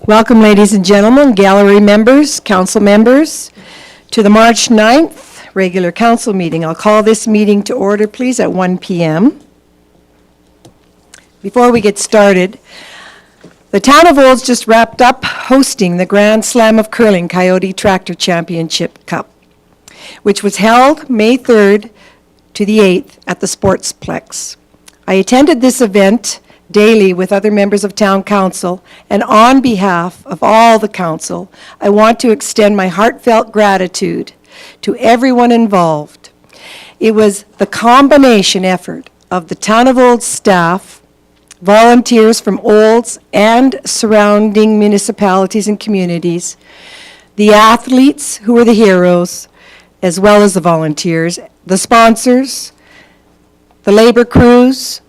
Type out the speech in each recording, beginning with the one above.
Welcome, ladies and gentlemen, gallery members, council members, to the March 9th regular council meeting. I'll call this meeting to order, please, at 1 p.m. Before we get started, the town of Olds just wrapped up hosting the Grand Slam of Curling Coyote Tractor Championship Cup, which was held May 3rd to the 8th at the Sportsplex. I attended this event daily with other members of town council, and on behalf of all the council, I want to extend my heartfelt gratitude to everyone involved. It was the combination effort of the town of Olds staff, volunteers from Olds and surrounding municipalities and communities, the athletes who were the heroes, as well as the volunteers, the sponsors, the labor crews,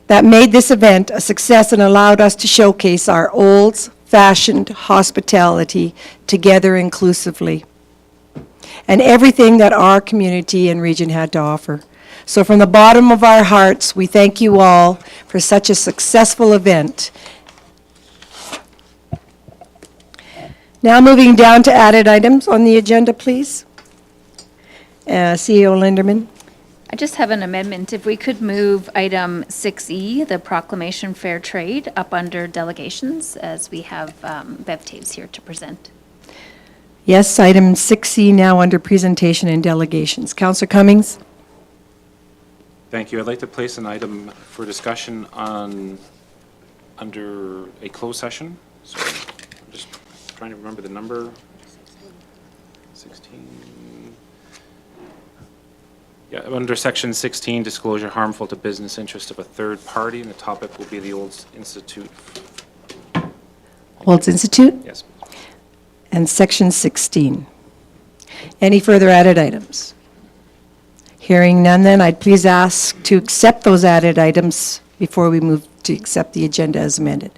that made this event a success and allowed us to showcase our old-fashioned hospitality together inclusively, and everything that our community and region had to offer. So from the bottom of our hearts, we thank you all for such a successful event. Now moving down to added items on the agenda, please. CEO Linderman. I just have an amendment. If we could move item 6E, the proclamation fair trade, up under delegations, as we have Bev Taves here to present. Yes, item 6C now under presentation and delegations. Councillor Cummings. Thank you. I'd like to place an item for discussion on under a closed session. So I'm just trying to remember the number. 16. Yeah, under section 16, disclosure harmful to business interest of a third party, and the topic will be the Olds Institute. Olds Institute? Yes. And section 16. Any further added items? Hearing none, then I'd please ask to accept those added items before we move to accept the agenda as amended.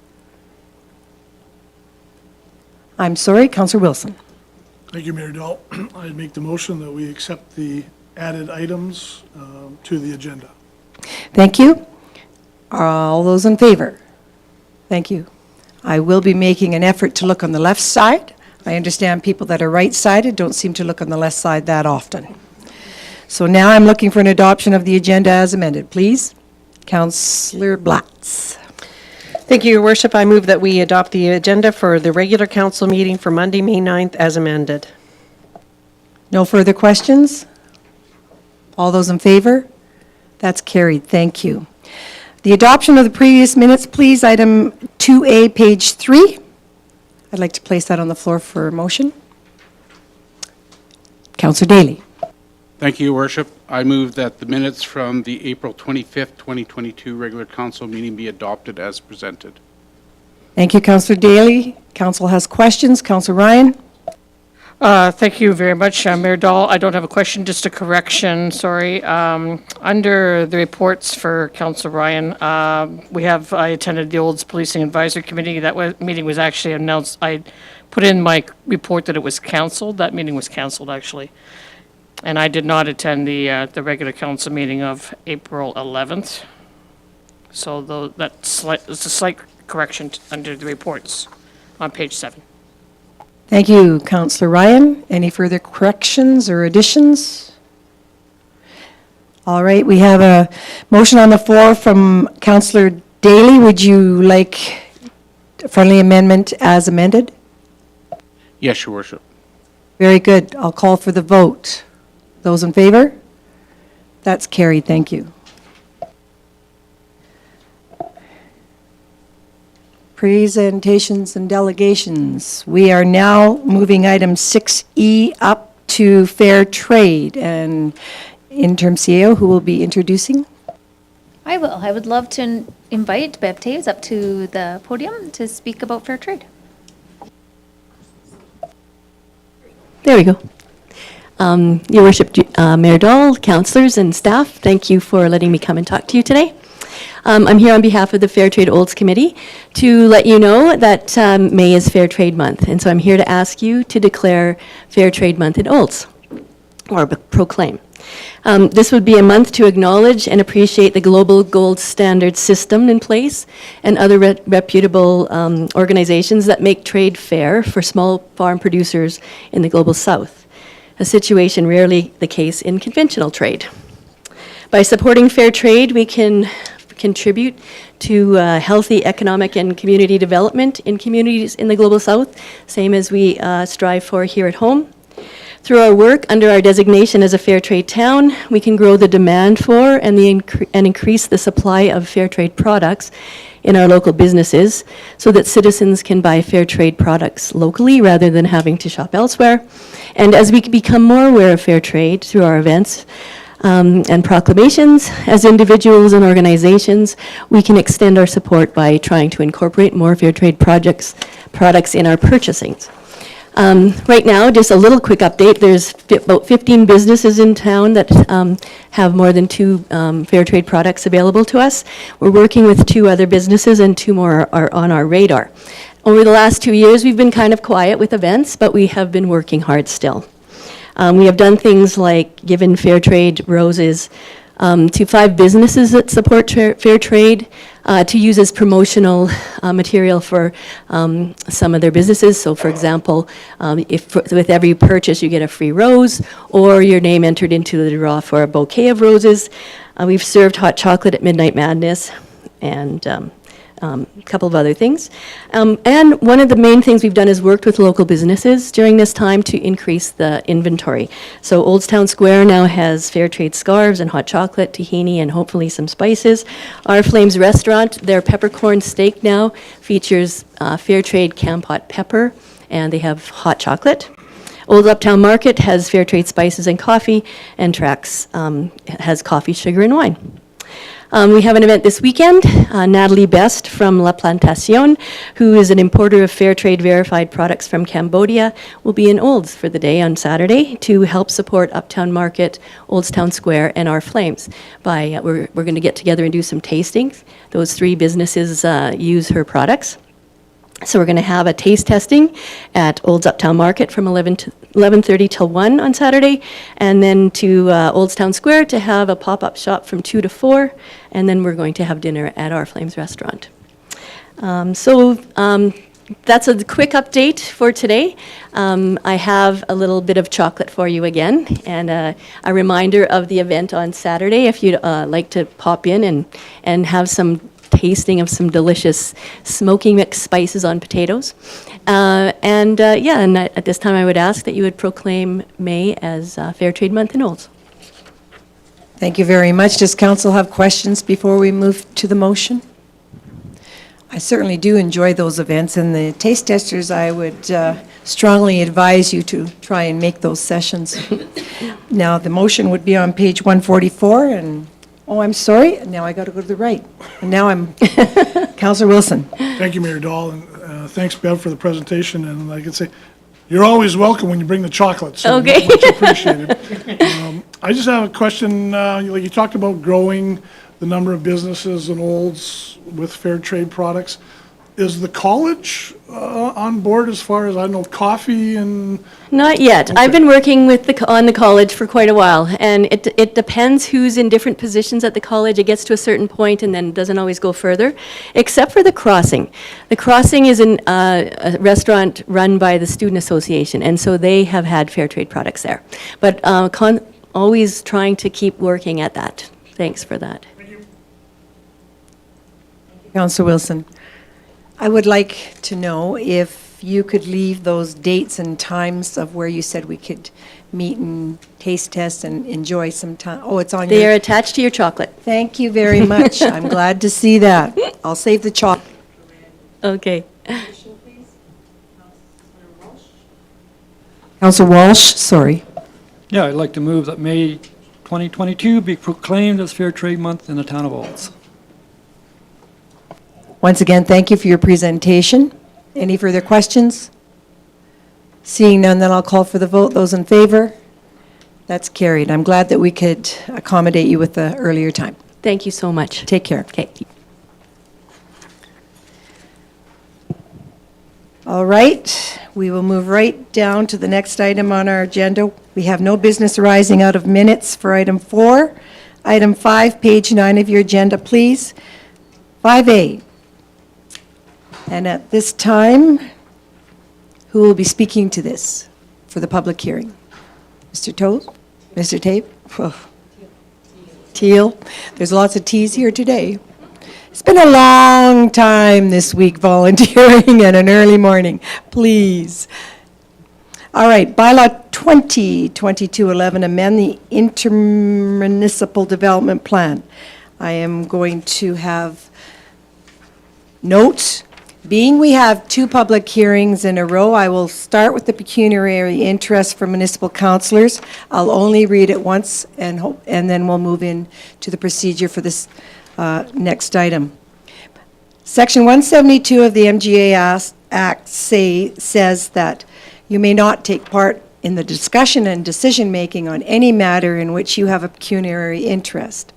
I'm sorry, Councillor Wilson. Thank you, Mayor Dahl. I'd make the motion that we accept the added items to the agenda. Thank you. All those in favor? Thank you. I will be making an effort to look on the left side. I understand people that are right-sided don't seem to look on the left side that often. So now I'm looking for an adoption of the agenda as amended. Please, Councillor Blatz. Thank you, Your Worship. I move that we adopt the agenda for the regular council meeting for Monday, May 9th as amended. No further questions? All those in favor? That's carried. Thank you. The adoption of the previous minutes, please. Item 2A, page 3. I'd like to place that on the floor for a motion. Councillor Daly. Thank you, Your Worship. I move that the minutes from the April 25th, 2022 regular council meeting be adopted as presented. Thank you, Councillor Daly. Council has questions. Councillor Ryan. Thank you very much, Mayor Dahl. I don't have a question, just a correction, sorry. Under the reports for Councillor Ryan, I attended the Olds Policing Advisory Committee. That meeting was actually announced. I put in my report that it was canceled. That meeting was canceled, actually. And I did not attend the regular council meeting of April 11th. So that's a slight correction under the reports on page 7. Thank you, Councillor Ryan. Any further corrections or additions? All right, we have a motion on the floor from Councillor Daly. Would you like a friendly amendment as amended? Yes, Your Worship. Very good. I'll call for the vote. Those in favor? That's carried. Thank you. Presentations and delegations. We are now moving item 6E up to fair trade, and interim CEO, who will be introducing? I will. I would love to invite Bev Taves up to the podium to speak about fair trade. There we go. Your Worship, Mayor Dahl, councillors and staff, thank you for letting me come and talk to you today. I'm here on behalf of the Fair Trade Olds Committee to let you know that May is Fair Trade Month, and so I'm here to ask you to declare Fair Trade Month in Olds, or proclaim. This would be a month to acknowledge and appreciate the global gold standard system in place and other reputable organizations that make trade fair for small farm producers in the global south, a situation rarely the case in conventional trade. By supporting fair trade, we can contribute to healthy economic and community development in communities in the global south, same as we strive for here at home. Through our work under our designation as a fair trade town, we can grow the demand for and increase the supply of fair trade products in our local businesses so that citizens can buy fair trade products locally rather than having to shop elsewhere. And as we become more aware of fair trade through our events and proclamations, as individuals and organizations, we can extend our support by trying to incorporate more fair trade products in our purchasing. Right now, just a little quick update, there's about 15 businesses in town that have more than 2 fair trade products available to us. We're working with 2 other businesses and 2 more are on our radar. Over the last 2 years, we've been kind of quiet with events, but we have been working hard still. We have done things like given fair trade roses to 5 businesses that support fair trade to use as promotional material for some of their businesses. So for example, if with every purchase you get a free rose or your name entered into the draw for a bouquet of roses. We've served hot chocolate at Midnight Madness and a couple of other things. And one of the main things we've done is worked with local businesses during this time to increase the inventory. So Oldstown Square now has fair trade scarves and hot chocolate, tahini, and hopefully some spices. Our Flames restaurant, their peppercorn steak now features fair trade Campot pepper, and they have hot chocolate. Old Uptown Market has fair trade spices and coffee, and Trax has coffee, sugar, and wine. We have an event this weekend. Natalie Best from La Plantation, who is an importer of fair trade verified products from Cambodia, will be in Olds for the day on Saturday to help support Uptown Market, Oldstown Square, and our Flames. We're going to get together and do some tastings. Those 3 businesses use her products. So we're going to have a taste testing at Olds Uptown Market from 11:30 till 1 on Saturday, and then to Oldstown Square to have a pop-up shop from 2 to 4, and then we're going to have dinner at our Flames restaurant. That's a quick update for today. I have a little bit of chocolate for you again, and a reminder of the event on Saturday if you'd like to pop in and have some tasting of some delicious smoky mixed spices on potatoes. And at this time I would ask that you would proclaim May as Fair Trade Month in Olds. Thank you very much. Does council have questions before we move to the motion? I certainly do enjoy those events, and the taste testers, I would strongly advise you to try and make those sessions. Now, the motion would be on page 144, and, oh, I'm sorry, now I got to go to the right. And now I'm, Councillor Wilson. Thank you, Mayor Dahl, and thanks, Bev, for the presentation. And I can say, you're always welcome when you bring the chocolate, so Okay. much appreciated. I just have a question. Like you talked about growing the number of businesses in Olds with fair trade products. Is the college on board as far as I know, coffee and? Not yet. I've been working on the college for quite a while, and it depends who's in different positions at the college. It gets to a certain point and then doesn't always go further, except for the Crossing. The Crossing is a restaurant run by the Student Association, and so they have had fair trade products there. But always trying to keep working at that. Thanks for that. Councillor Wilson. I would like to know if you could leave those dates and times of where you said we could meet and taste test and enjoy some time. Oh, it's on They are your... attached to your chocolate. Thank you very much. I'm glad to see that. I'll save the chocolate. Okay. Councillor Walsh, sorry. Yeah, I'd like to move that May 2022 be proclaimed as Fair Trade Month in the town of Olds. Once again, thank you for your presentation. Any further questions? Seeing none, then I'll call for the vote. Those in favor? That's carried. I'm glad that we could accommodate you with the earlier time. Thank you so much. Take care. Okay. All right, we will move right down to the next item on our agenda. We have no business arising out of minutes for item 4. Item 5, page 9 of your agenda, please. 5A. And at this time, who will be speaking to this for the public hearing? Mr. Toes? Mr. Tape? Teal? There's lots of T's here today. It's been a long time this week volunteering and an early morning. Please. All right, bylaw 2022-11, amend the intermunicipal development plan. I am going to have note, being we have 2 public hearings in a row, I will start with the pecuniary interest for municipal councillors. I'll only read it once and then we'll move in to the procedure for this next item. Section 172 of the MGA Act says that you may not take part in the discussion and decision-making on any matter in which you have a pecuniary interest.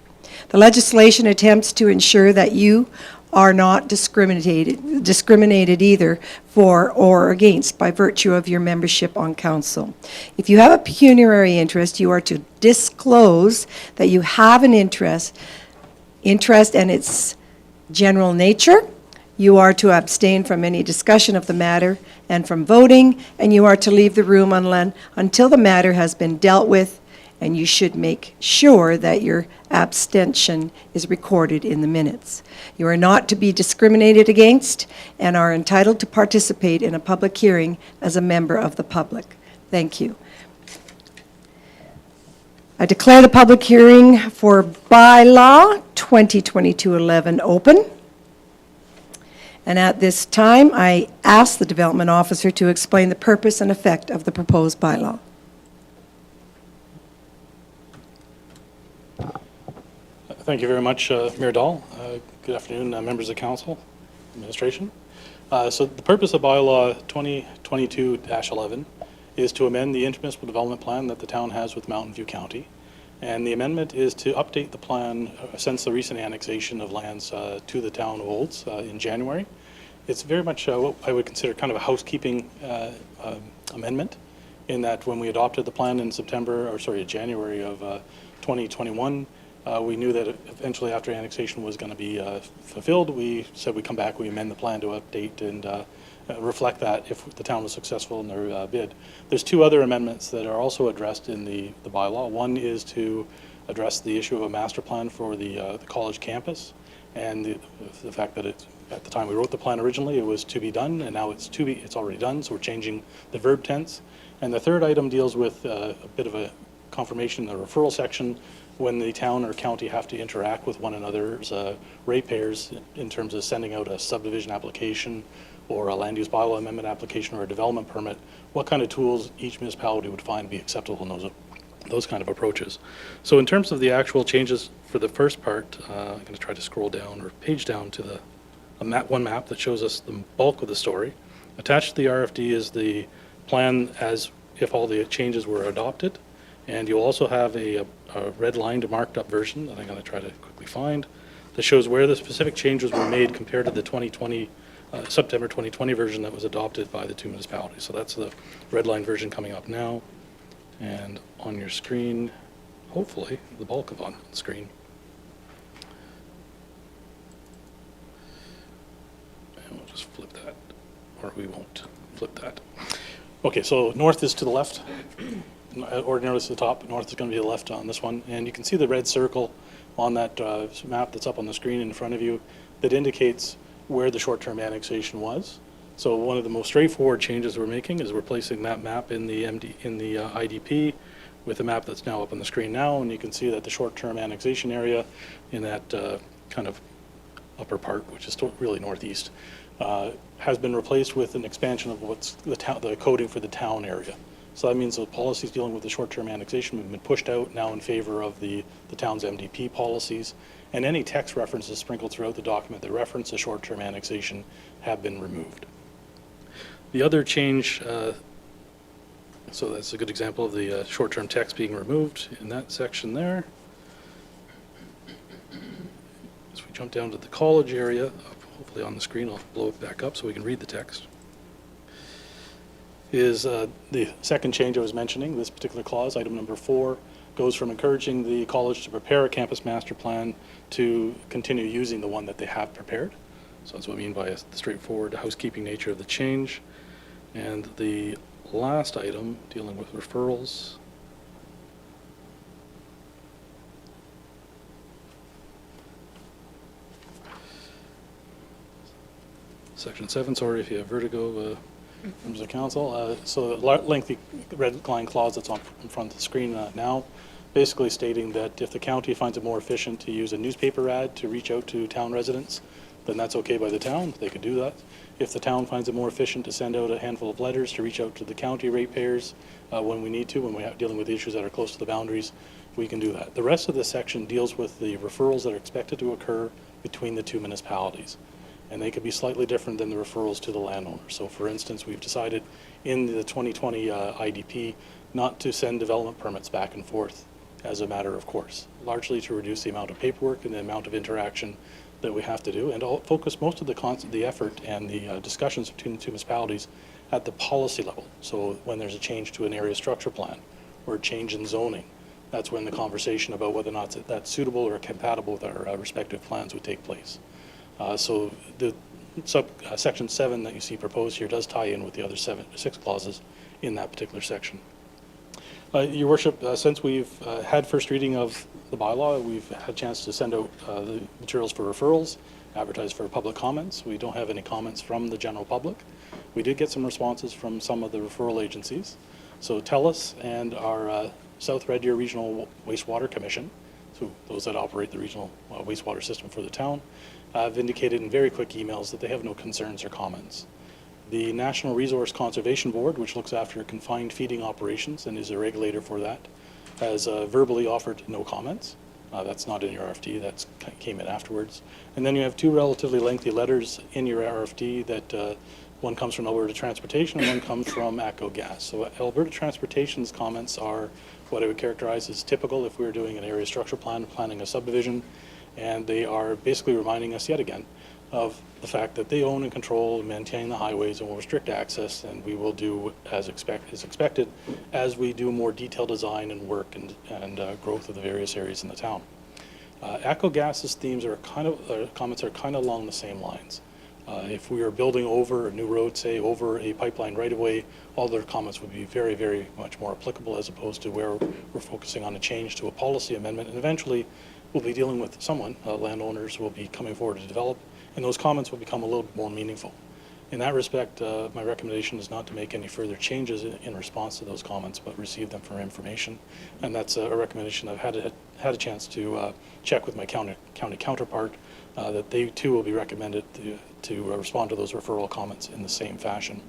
The legislation attempts to ensure that you are not discriminated either for or against by virtue of your membership on council. If you have a pecuniary interest, you are to disclose that you have an interest and its general nature. You are to abstain from any discussion of the matter and from voting, and you are to leave the room until the matter has been dealt with, and you should make sure that your abstention is recorded in the minutes. You are not to be discriminated against and are entitled to participate in a public hearing as a member of the public. Thank you. I declare the public hearing for bylaw 2022-11 open. And at this time, I ask the development officer to explain the purpose and effect of the proposed bylaw. Thank you very much, Mayor Dahl. Good afternoon, members of council, administration. So the purpose of bylaw 2022-11 is to amend the intermunicipal development plan that the town has with Mountain View County. And the amendment is to update the plan since the recent annexation of lands to the town of Olds in January. It's very much what I would consider kind of a housekeeping amendment, in that when we adopted the plan in January of 2021, we knew that eventually after annexation was going to be fulfilled, we said we come back, we amend the plan to update and reflect that if the town was successful in their bid. There's 2 other amendments that are also addressed in the bylaw. One is to address the issue of a master plan for the college campus, and the fact that at the time we wrote the plan originally, it was to be done, and now it's already done, so we're changing the verb tense. And the third item deals with a bit of a confirmation in the referral section when the town or county have to interact with one another's ratepayers in terms of sending out a subdivision application or a land use bylaw amendment application or a development permit, what kind of tools each municipality would find be acceptable in those kind of approaches. So in terms of the actual changes for the first part, I'm going to try to scroll down or page down to one map that shows us the bulk of the story. Attached to the RFD is the plan as if all the changes were adopted, and you'll also have a red-lined marked up version that I'm going to try to quickly find that shows where the specific changes were made compared to the September 2020 version that was adopted by the 2 municipalities. So that's the red line version coming up now, and on your screen, hopefully the bulk of on screen. And we'll just flip that, or we won't flip that. Okay, so north is to the left. Ordinarily to the top, north is going to be the left on this one, and you can see the red circle on that map that's up on the screen in front of you that indicates where the short-term annexation was. So one of the most straightforward changes we're making is replacing that map in the IDP with the map that's now up on the screen now, and you can see that the short-term annexation area in that kind of upper part, which is really northeast, has been replaced with an expansion of what's the coding for the town area. So that means the policies dealing with the short-term annexation have been pushed out now in favor of the town's MDP policies, and any text references sprinkled throughout the document that reference the short-term annexation have been removed. The other change, so that's a good example of the short-term text being removed in that section there. As we jump down to the college area, hopefully on the screen I'll blow it back up so we can read the text. is the second change I was mentioning. This particular clause, item number 4, goes from encouraging the college to prepare a campus master plan to continue using the one that they have prepared. So that's what I mean by the straightforward housekeeping nature of the change. And the last item, dealing with referrals. Section 7, sorry if you have vertigo, members of council. So the lengthy red line clause that's on in front of the screen now, basically stating that if the county finds it more efficient to use a newspaper ad to reach out to town residents, then that's okay by the town. They could do that. If the town finds it more efficient to send out a handful of letters to reach out to the county ratepayers when we need to, when we're dealing with issues that are close to the boundaries, we can do that. The rest of the section deals with the referrals that are expected to occur between the two municipalities. And they could be slightly different than the referrals to the landowner. So for instance, we've decided in the 2020 IDP not to send development permits back and forth as a matter of course, largely to reduce the amount of paperwork and the amount of interaction that we have to do, and I'll focus most of the effort and the discussions between the two municipalities at the policy level. So when there's a change to an area structure plan or a change in zoning, that's when the conversation about whether or not that's suitable or compatible with our respective plans would take place. So the section 7 that you see proposed here does tie in with the other 6 clauses in that particular section. Your Worship, since we've had first reading of the bylaw, we've had a chance to send out the materials for referrals, advertise for public comments. We don't have any comments from the general public. We did get some responses from some of the referral agencies. So TELUS and our South Red Deer Regional Wastewater Commission, so those that operate the regional wastewater system for the town, have indicated in very quick emails that they have no concerns or comments. The National Resource Conservation Board, which looks after confined feeding operations and is a regulator for that, has verbally offered no comments. That's not in your RFD, that came in afterwards. And then you have 2 relatively lengthy letters in your RFD that one comes from Alberta Transportation and one comes from ATCO Gas. So Alberta Transportation's comments are what I would characterize as typical if we were doing an area structure plan, planning a subdivision, and they are basically reminding us yet again of the fact that they own and control and maintain the highways and will restrict access, and we will do as expected as we do more detailed design and work and growth of the various areas in the town. ATCO Gas's themes are comments are kind of along the same lines. If we are building over a new road, say over a pipeline right-of-way, all their comments would be very, very much more applicable as opposed to where we're focusing on a change to a policy amendment, and eventually we'll be dealing with someone, landowners will be coming forward to develop, and those comments will become a little bit more meaningful. In that respect, my recommendation is not to make any further changes in response to those comments, but receive them for information. And that's a recommendation I've had a chance to check with my county counterpart, that they too will be recommended to respond to those referral comments in the same fashion.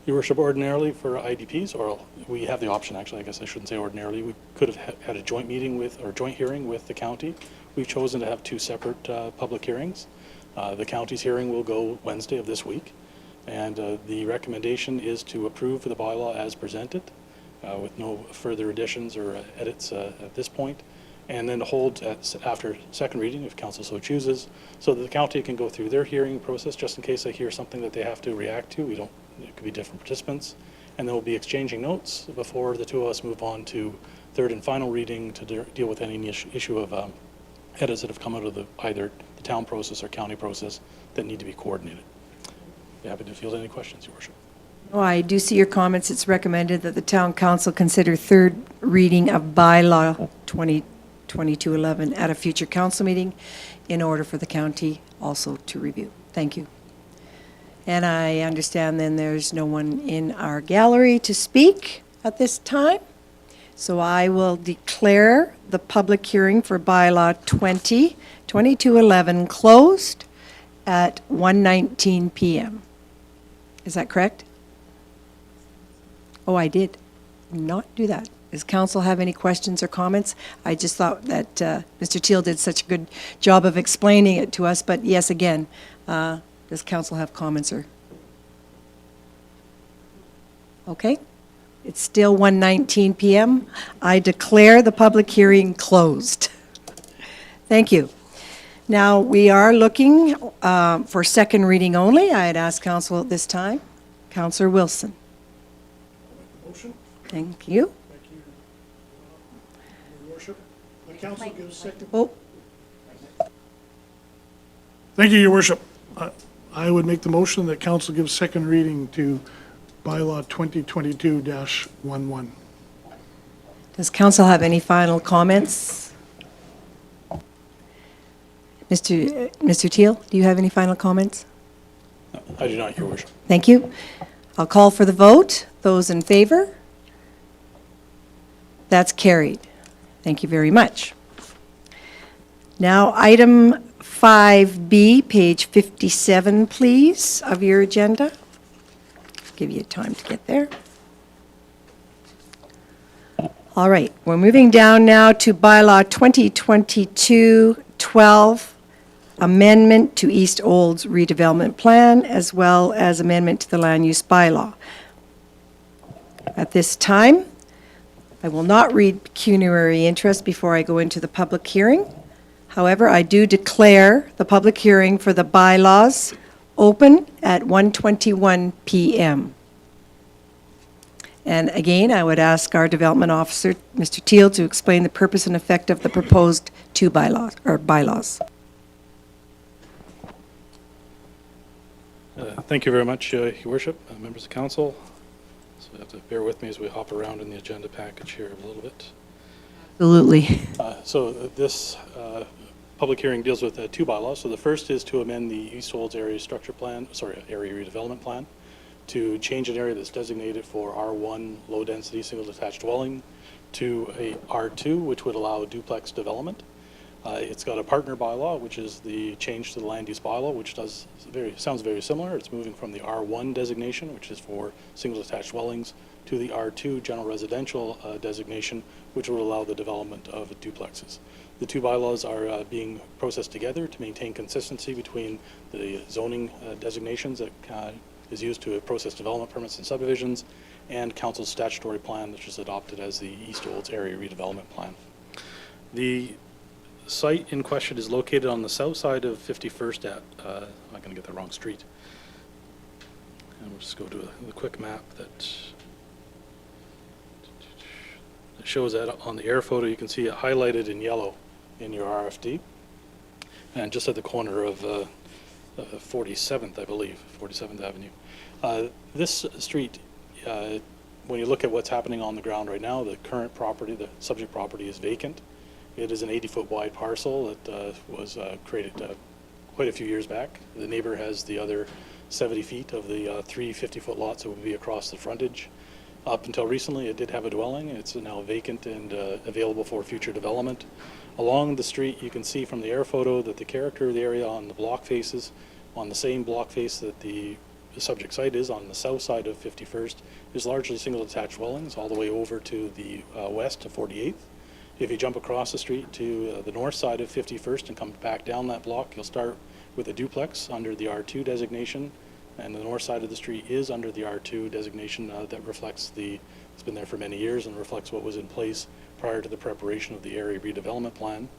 Your Worship, ordinarily for IDPs, or we have the option actually, I guess I shouldn't say ordinarily, we could have had a joint meeting with, or joint hearing with the county. We've chosen to have 2 separate public hearings. The county's hearing will go Wednesday of this week, and the recommendation is to approve the bylaw as presented with no further additions or edits at this point, and then hold after second reading if council so chooses, so that the county can go through their hearing process just in case they hear something that they have to react to. It could be different participants, and then we'll be exchanging notes before the 2 of us move on to third and final reading to deal with any issue of edits that have come out of either the town process or county process that need to be coordinated. Be happy to field any questions, Your Worship. Oh, I do see your comments. It's recommended that the town council consider third reading of bylaw 2022-11 at a future council meeting in order for the county also to review. Thank you. And I understand then there's no one in our gallery to speak at this time. So I will declare the public hearing for bylaw 2022-11 closed at 1:19 p.m. Is that correct? Oh, I did not do that. Does council have any questions or comments? I just thought that Mr. Teal did such a good job of explaining it to us, but yes, again, does council have comments or? Okay. It's still 1:19 p.m. I declare the public hearing closed. Thank you. Now, we are looking for second reading only. I'd ask council at this time. Councillor Wilson. Motion? Thank you. Thank you, Your Worship. The council gives second. Oh, Thank you, Your Worship. I would make the motion that council gives second reading to bylaw 2022-11. does council have any final comments? Mr. Teal, do you have any final comments? I do not, Your Worship. Thank you. I'll call for the vote. Those in favor? That's carried. Thank you very much. Now, item 5B, page 57, please, of your agenda. Give you time to get there. All right, we're moving down now to bylaw 2022-12, amendment to East Olds redevelopment plan, as well as amendment to the land use bylaw. At this time, I will not read pecuniary interest before I go into the public hearing. However, I do declare the public hearing for the bylaws open at 1:21 p.m. And again, I would ask our development officer, Mr. Teal, to explain the purpose and effect of the proposed two bylaws. Thank you very much, Your Worship, members of council. So you have to bear with me as we hop around in the agenda package here a little bit. Absolutely. So this public hearing deals with two bylaws. So the first is to amend the East Olds area area redevelopment plan to change an area that's designated for R1 low-density single-detached dwelling to a R2, which would allow duplex development. It's got a partner bylaw, which is the change to the land use bylaw, which sounds very similar. It's moving from the R1 designation, which is for single-detached dwellings, to the R2 general residential designation, which will allow the development of duplexes. The two bylaws are being processed together to maintain consistency between the zoning designations that is used to process development permits and subdivisions, and council's statutory plan, which is adopted as the East Olds area redevelopment plan. The site in question is located on the south side of 51st at, I'm not going to get the wrong street. And we'll just go to a quick map that shows that on the air photo. You can see it highlighted in yellow in your RFD. And just at the corner of 47th, I believe, 47th Avenue. This street, when you look at what's happening on the ground right now, the current property, the subject property is vacant. It is an 80-foot wide parcel that was created quite a few years back. The neighbor has the other 70 feet of the 3 50-foot lots that would be across the frontage. Up until recently, it did have a dwelling. It's now vacant and available for future development. Along the street, you can see from the air photo that the character of the area on the block faces, on the same block face that the subject site is on the south side of 51st, is largely single detached dwellings all the way over to the west to 48th. If you jump across the street to the north side of 51st and come back down that block, you'll start with a duplex under the R2 designation, and the north side of the street is under the R2 designation that reflects it's been there for many years and reflects what was in place prior to the preparation of the area redevelopment plan.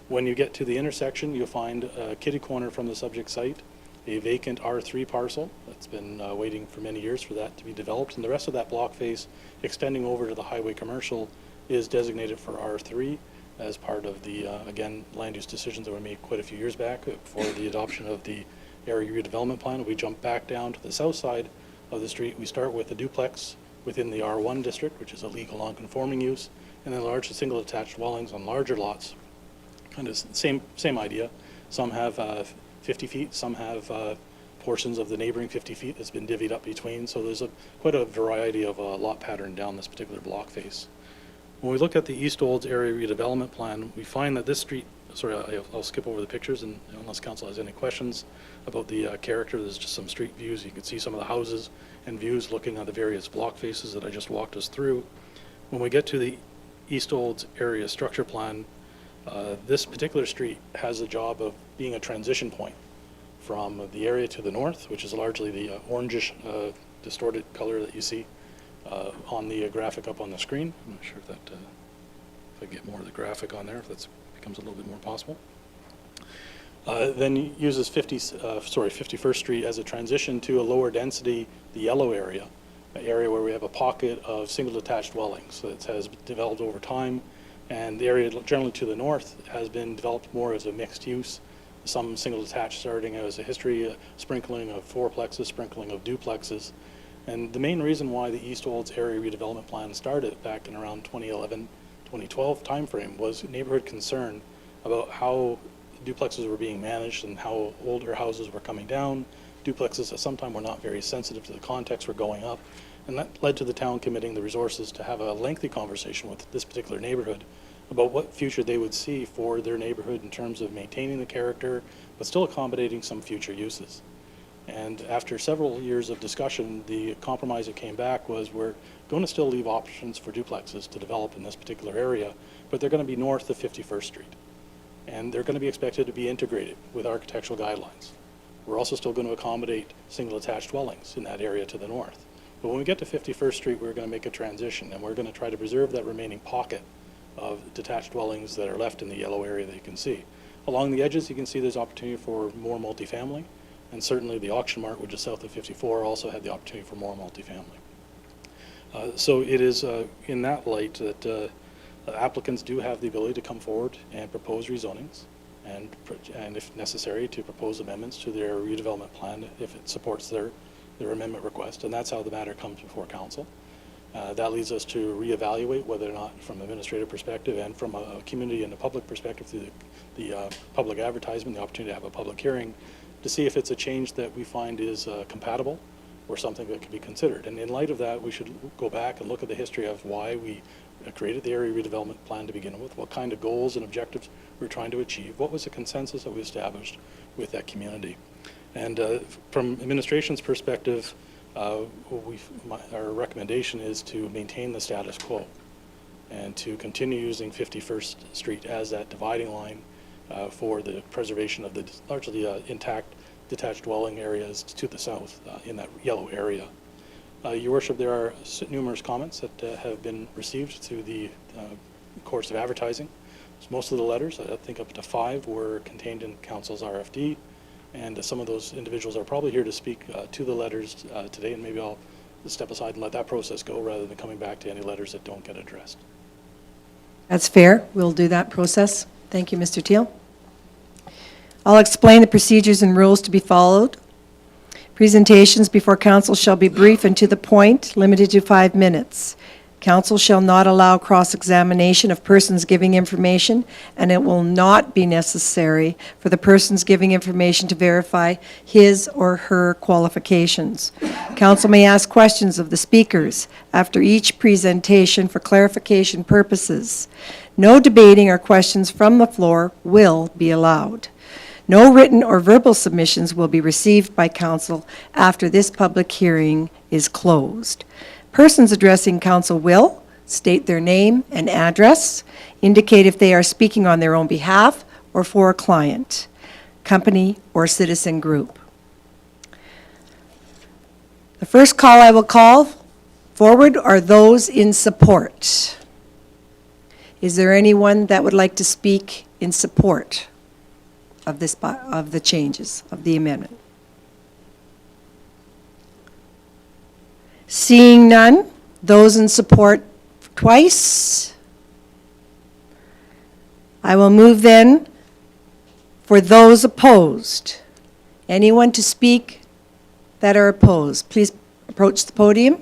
When you get to the intersection, you'll find kitty corner from the subject site, a vacant R3 parcel that's been waiting for many years for that to be developed, and the rest of that block face extending over to the highway commercial is designated for R3 as part of the, again, land use decisions that were made quite a few years back for the adoption of the area redevelopment plan. We jump back down to the south side of the street. We start with a duplex within the R1 district, which is a legal non-conforming use, and then large single attached dwellings on larger lots. Kind of same idea. Some have 50 feet, some have portions of the neighboring 50 feet that's been divvied up between. So there's quite a variety of lot pattern down this particular block face. When we look at the East Olds area redevelopment plan, we find that this street, I'll skip over the pictures, and unless council has any questions about the character, there's just some street views. You can see some of the houses and views looking at the various block faces that I just walked us through. When we get to the East Olds area structure plan, this particular street has a job of being a transition point from the area to the north, which is largely the orangish distorted color that you see on the graphic up on the screen. I'm not sure if that, if I get more of the graphic on there, if that becomes a little bit more possible. Then uses 51st Street as a transition to a lower density, the yellow area, area where we have a pocket of single detached dwellings that has developed over time, and the area generally to the north has been developed more as a mixed use. Some single detached starting as a history, sprinkling of fourplexes, sprinkling of duplexes. And the main reason why the East Olds Area Redevelopment Plan started back in around 2011, 2012 timeframe was neighborhood concern about how duplexes were being managed and how older houses were coming down. Duplexes at some time were not very sensitive to the context were going up. And that led to the town committing the resources to have a lengthy conversation with this particular neighborhood about what future they would see for their neighborhood in terms of maintaining the character, but still accommodating some future uses. And after several years of discussion, the compromise that came back was we're going to still leave options for duplexes to develop in this particular area, but they're going to be north of 51st Street. And they're going to be expected to be integrated with architectural guidelines. We're also still going to accommodate single attached dwellings in that area to the north. But when we get to 51st Street, we're going to make a transition, and we're going to try to preserve that remaining pocket of detached dwellings that are left in the yellow area that you can see. Along the edges, you can see there's opportunity for more multifamily, and certainly the Auction Mart, which is south of 54, also had the opportunity for more multifamily. So it is in that light that applicants do have the ability to come forward and propose rezonings, and if necessary, to propose amendments to their redevelopment plan if it supports their amendment request, and that's how the matter comes before council. That leads us to reevaluate whether or not, from an administrative perspective and from a community and a public perspective, through the public advertisement, the opportunity to have a public hearing, to see if it's a change that we find is compatible or something that could be considered. And in light of that, we should go back and look at the history of why we created the area redevelopment plan to begin with, what kind of goals and objectives we're trying to achieve, what was the consensus that we established with that community. And from administration's perspective, our recommendation is to maintain the status quo and to continue using 51st Street as that dividing line for the preservation of the largely intact detached dwelling areas to the south in that yellow area. Your Worship, there are numerous comments that have been received through the course of advertising. So most of the letters, I think up to 5, were contained in Council's RFD. And some of those individuals are probably here to speak to the letters today, and maybe I'll step aside and let that process go rather than coming back to any letters that don't get addressed. That's fair. We'll do that process. Thank you, Mr. Teal. I'll explain the procedures and rules to be followed. Presentations before council shall be brief and to the point, limited to 5 minutes. Council shall not allow cross-examination of persons giving information, and it will not be necessary for the persons giving information to verify his or her qualifications. Council may ask questions of the speakers after each presentation for clarification purposes. No debating or questions from the floor will be allowed. No written or verbal submissions will be received by council after this public hearing is closed. Persons addressing council will state their name and address, indicate if they are speaking on their own behalf or for a client, company, or citizen group. The first call I will call forward are those in support. Is there anyone that would like to speak in support of this, of the changes, of the amendment? Seeing none, those in support twice. I will move then for those opposed. Anyone to speak that are opposed, please approach the podium.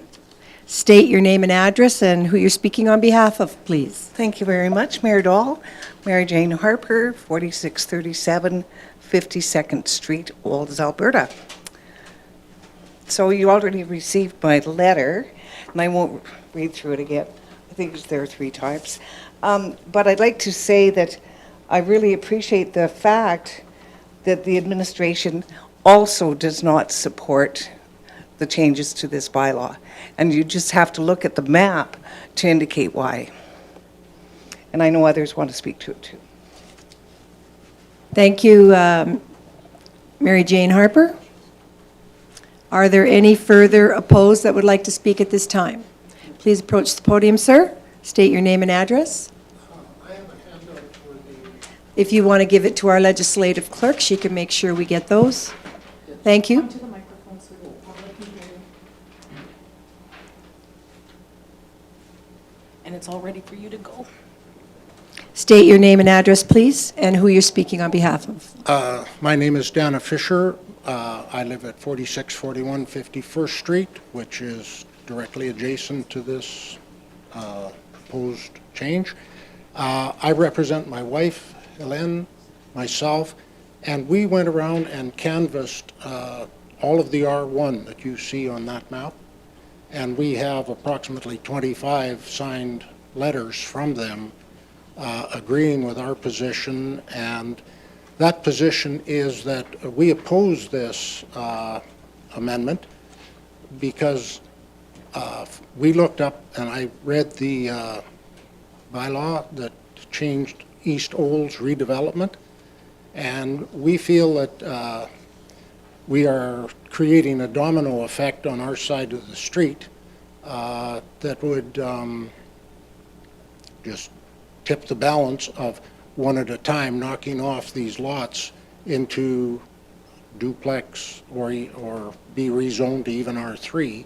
State your name and address and who you're speaking on behalf of, please. Thank you very much, Mayor Dahl. Mary Jane Harper, 4637 52nd Street, Olds, Alberta. So you already received my letter, and I won't read through it again. I think it's there 3 times. But I'd like to say that I really appreciate the fact that the administration also does not support the changes to this bylaw. And you just have to look at the map to indicate why. And I know others want to speak to it too. Thank you, Mary Jane Harper. Are there any further opposed that would like to speak at this time? Please approach the podium, sir. State your name and address. I have a handout for the... If you want to give it to our legislative clerk, she can make sure we get those. Thank you. And it's all ready for you to go. State your name and address, please, and who you're speaking on behalf of. My name is Dana Fisher. I live at 4641 51st Street, which is directly adjacent to this proposed change. I represent my wife, Hélène, myself, and we went around and canvassed all of the R1 that you see on that map, and we have approximately 25 signed letters from them agreeing with our position, and that position is that we oppose this amendment because we looked up and I read the bylaw that changed East Olds redevelopment, and we feel that we are creating a domino effect on our side of the street that would just tip the balance of one at a time knocking off these lots into duplex or be rezoned to even R3.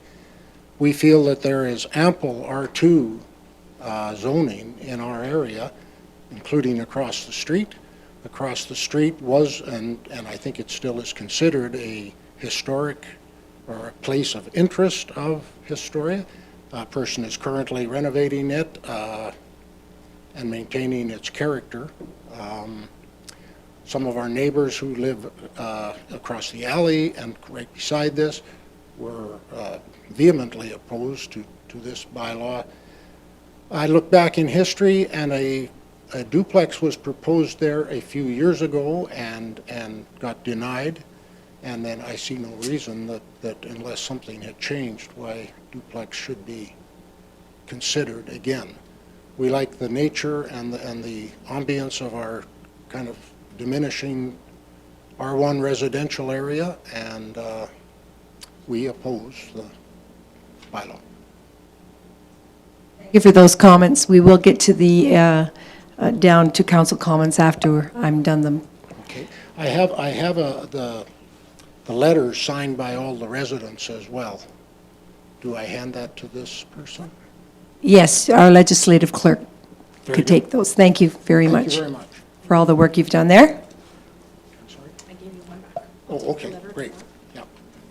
We feel that there is ample R2 zoning in our area, including across the street. Across the street was, and I think it still is considered, a historic or a place of interest of Historia. A person is currently renovating it and maintaining its character. Some of our neighbors who live across the alley and right beside this were vehemently opposed to this bylaw. I look back in history, and a duplex was proposed there a few years ago and got denied, and then I see no reason that unless something had changed, why duplex should be considered again. We like the nature and the ambience of our kind of diminishing R1 residential area, and we oppose the bylaw. Thank you for those comments. We will get to the, down to council comments after I'm done them. Okay. I have the letters signed by all the residents as well. Do I hand that to this person? Yes, our legislative clerk Very could good. take those. Thank you very much. Thank you very much. For all the work you've done there. I'm sorry? I gave you one back. Oh, okay, great. Yeah.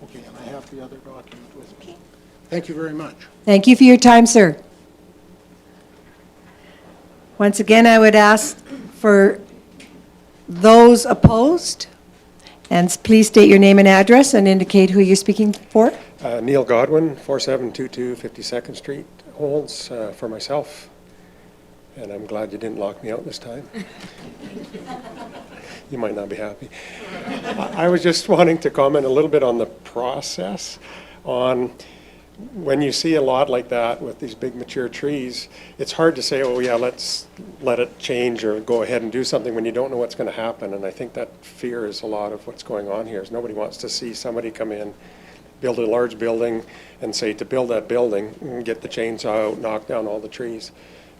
Okay, and I have the other document with me. Thank you very much. Thank you for your time, sir. Once again, I would ask for those opposed, and please state your name and address and indicate who you're speaking for. Neil Godwin, 4722 52nd Street, Olds, for myself. And I'm glad you didn't lock me out this time. You might not be happy. I was just wanting to comment a little bit on the process. On when you see a lot like that with these big mature trees, it's hard to say, oh yeah, let's let it change or go ahead and do something when you don't know what's going to happen. And I think that fear is a lot of what's going on here. Is nobody wants to see somebody come in, build a large building, and say to build that building, get the chainsaw out, knock down all the trees.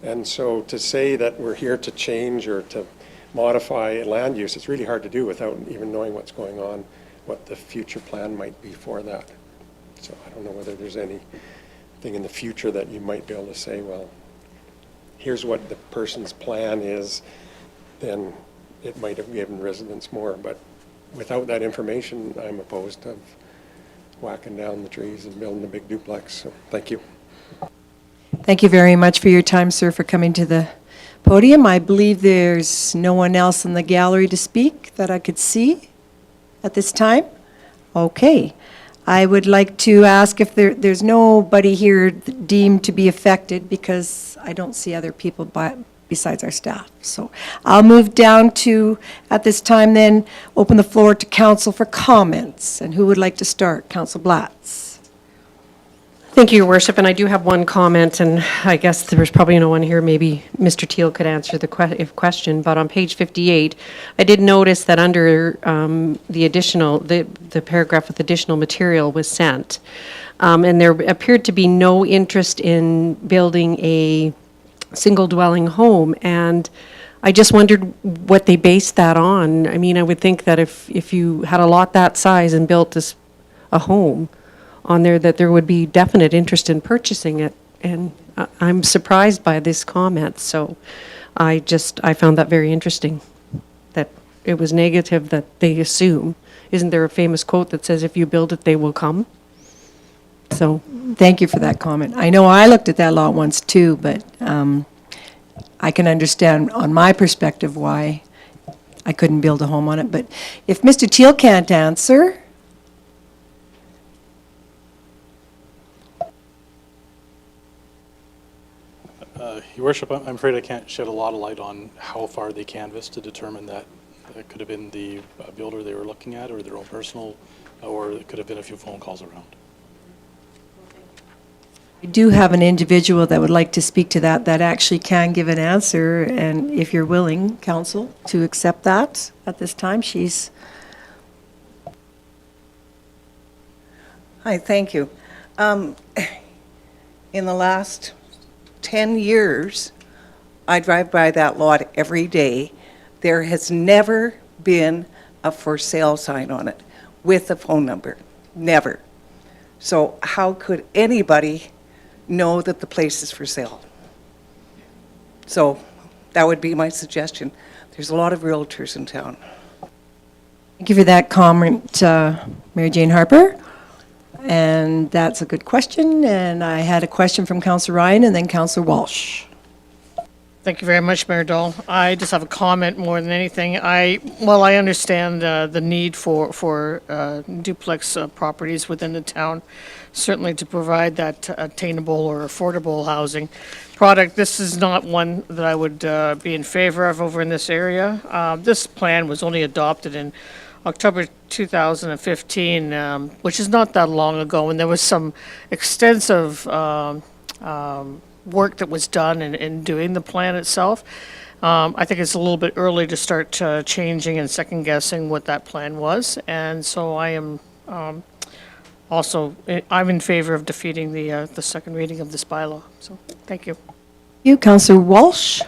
And so to say that we're here to change or to modify land use, it's really hard to do without even knowing what's going on, what the future plan might be for that. So I don't know whether there's anything in the future that you might be able to say, well, here's what the person's plan is, then it might have given residents more. But without that information, I'm opposed to whacking down the trees and building a big duplex. So thank you. Thank you very much for your time, sir, for coming to the podium. I believe there's no one else in the gallery to speak that I could see at this time. Okay. I would like to ask if there's nobody here deemed to be affected, because I don't see other people besides our staff. So I'll move down to, at this time then, open the floor to council for comments. And who would like to start? Council Blatz. Thank you, Your Worship, and I do have one comment, and I guess there's probably no one here, maybe Mr. Teal could answer the question, but on page 58, I did notice that under the additional, the paragraph with additional material was sent, and there appeared to be no interest in building a single dwelling home, and I just wondered what they based that on. I mean, I would think that if you had a lot that size and built a home on there, that there would be definite interest in purchasing it And I'm surprised by this comment, so I found that very interesting, that it was negative that they assume. Isn't there a famous quote that says, if you build it, they will come? So, Thank you for that comment. I know I looked at that lot once too, but I can understand on my perspective why I couldn't build a home on it. But if Mr. Teal can't answer, Your Worship, I'm afraid I can't shed a lot of light on how far they canvassed to determine that it could have been the builder they were looking at, or their own personal, or it could have been a few phone calls around. we do have an individual that would like to speak to that actually can give an answer, and if you're willing, counsel, to accept that at this time, she's... Hi, thank you. In the last 10 years, I drive by that lot every day. There has never been a for sale sign on it with a phone number. Never. So how could anybody know that the place is for sale? So that would be my suggestion. There's a lot of realtors in town. Thank you for that comment, Mary Jane Harper. And that's a good question. And I had a question from Councillor Ryan and then Councillor Walsh. Thank you very much, Mayor Dahl. I just have a comment more than anything. I understand the need for duplex properties within the town, certainly to provide that attainable or affordable housing product. This is not one that I would be in favor of over in this area. This plan was only adopted in October 2015, which is not that long ago, and there was some extensive work that was done in doing the plan itself. I think it's a little bit early to start changing and second-guessing what that plan was, and so I am I'm in favor of defeating the second reading of this bylaw, so thank you. You, Councillor Walsh?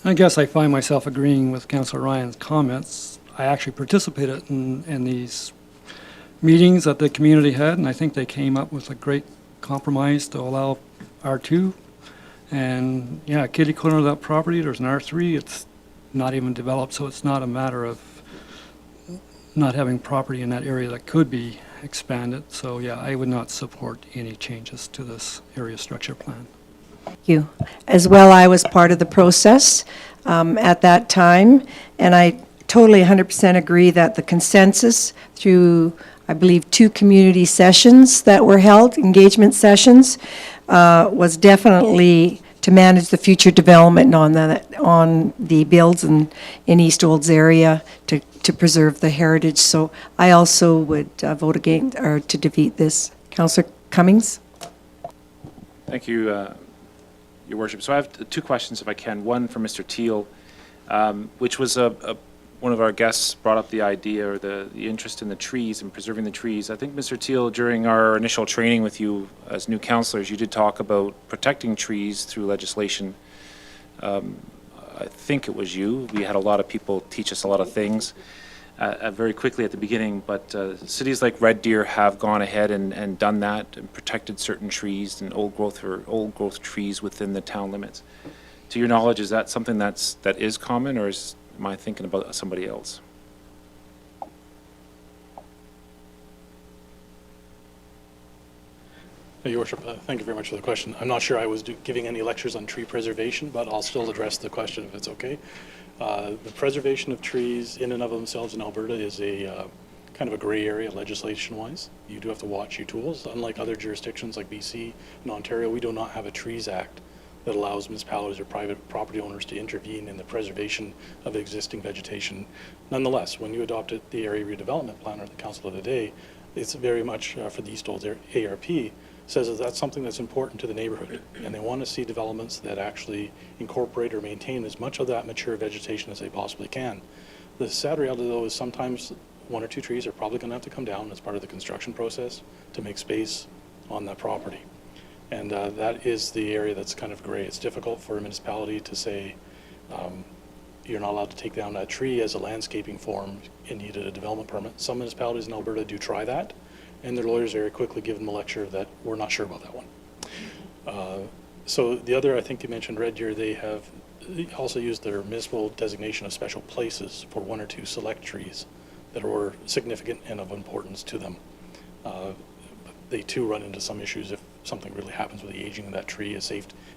I guess I find myself agreeing with Councillor Ryan's comments. I actually participated in these meetings that the community had, and I think they came up with a great compromise to allow R2. And yeah, kitty corner of that property, there's an R3. It's not even developed, so it's not a matter of not having property in that area that could be expanded. So yeah, I would not support any changes to this area structure plan. Thank you. As well, I was part of the process at that time, and I totally 100% agree that the consensus through, I believe, 2 community sessions that were held, engagement sessions, was definitely to manage the future development on the builds in East Olds area to preserve the heritage. So I also would vote against or to defeat this. Councillor Cummings? Thank you, Your Worship. So I have 2 questions, if I can. One for Mr. Teal, which was one of our guests brought up the idea or the interest in the trees and preserving the trees. I think, Mr. Teal, during our initial training with you as new councillors, you did talk about protecting trees through legislation. I think it was you. We had a lot of people teach us a lot of things very quickly at the beginning, but cities like Red Deer have gone ahead and done that and protected certain trees and old growth trees within the town limits. To your knowledge, is that something that is common, or am I thinking about somebody else? Your Worship, thank you very much for the question. I'm not sure I was giving any lectures on tree preservation, but I'll still address the question if it's okay. The preservation of trees in and of themselves in Alberta is a kind of a gray area legislation-wise. You do have to watch your tools. Unlike other jurisdictions like BC and Ontario, we do not have a Trees Act that allows municipalities or private property owners to intervene in the preservation of existing vegetation. Nonetheless, when you adopted the area redevelopment plan or the council of the day, it's very much for the East Olds ARP says that that's something that's important to the neighborhood, and they want to see developments that actually incorporate or maintain as much of that mature vegetation as they possibly can. The sad reality, though, is sometimes 1 or 2 trees are probably going to have to come down as part of the construction process to make space on that property. And that is the area that's kind of gray. It's difficult for a municipality to say you're not allowed to take down that tree as a landscaping form and needed a development permit. Some municipalities in Alberta do try that, and their lawyers very quickly give them a lecture that we're not sure about that one. So the other, I think you mentioned Red Deer, they have also used their municipal designation of special places for one or two select trees that are significant and of importance to them. They too run into some issues if something really happens with the aging of that tree, a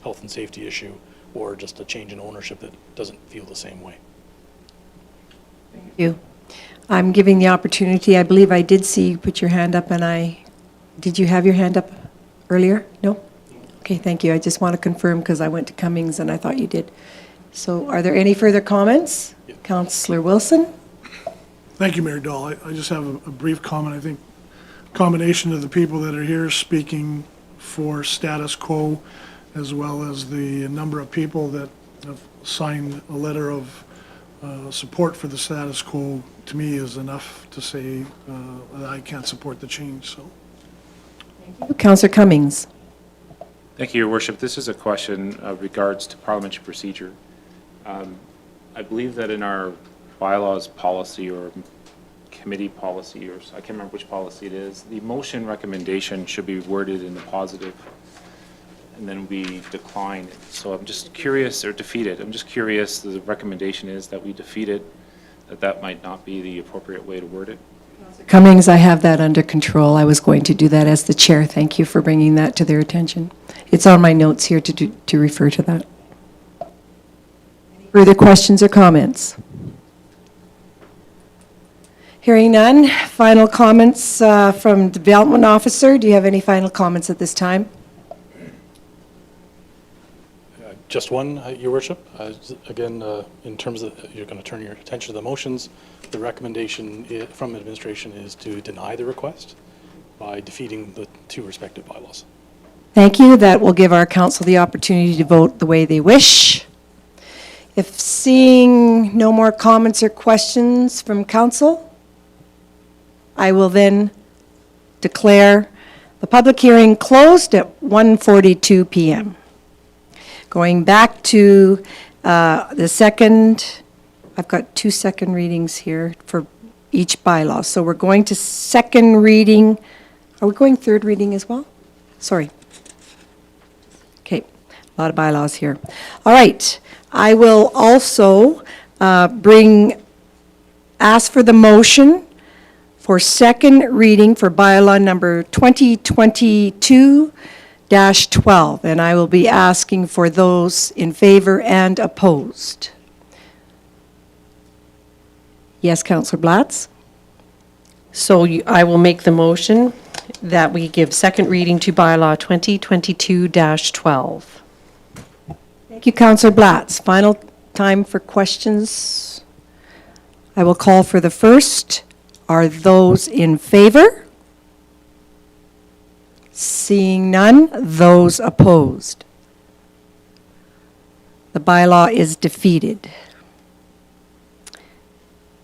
health and safety issue, or just a change in ownership that doesn't feel the same way. Thank you. I'm giving the opportunity, I believe I did see you put your hand up, and did you have your hand up earlier? No? Okay, thank you. I just want to confirm because I went to Cummings and I thought you did. So are there any further comments? Councillor Wilson? Thank you, Mayor Dahl. I just have a brief comment. I think combination of the people that are here speaking for status quo, as well as the number of people that have signed a letter of support for the status quo, to me is enough to say that I can't support the change, so. Councillor Cummings? Thank you, Your Worship. This is a question regards to parliamentary procedure. I believe that in our bylaws policy or committee policy, or I can't remember which policy it is, the motion recommendation should be worded in the positive, and then we decline it. So I'm just curious, or defeat it. I'm just curious, the recommendation is that we defeat it, that might not be the appropriate way to word it. Cummings, I have that under control. I was going to do that as the chair. Thank you for bringing that to their attention. It's on my notes here to refer to that. Further questions or comments? Hearing none. Final comments from Development Officer. Do you have any final comments at this time? Just one, Your Worship. Again, in terms of, you're going to turn your attention to the motions, the recommendation from administration is to deny the request by defeating the two respective bylaws. Thank you. That will give our council the opportunity to vote the way they wish. If seeing no more comments or questions from council, I will then declare the public hearing closed at 1:42 p.m. Going back to the second, I've got 2 second readings here for each bylaw. So we're going to second reading. Are we going third reading as well? Sorry. Okay, a lot of bylaws here. All right, I will also ask for the motion for second reading for bylaw number 2022-12, and I will be asking for those in favor and opposed. Yes, Councillor Blatz? So I will make the motion that we give second reading to bylaw 2022-12. Thank you, Councillor Blatz. Final time for questions. I will call for the first. Are those in favor? Seeing none, those opposed. The bylaw is defeated.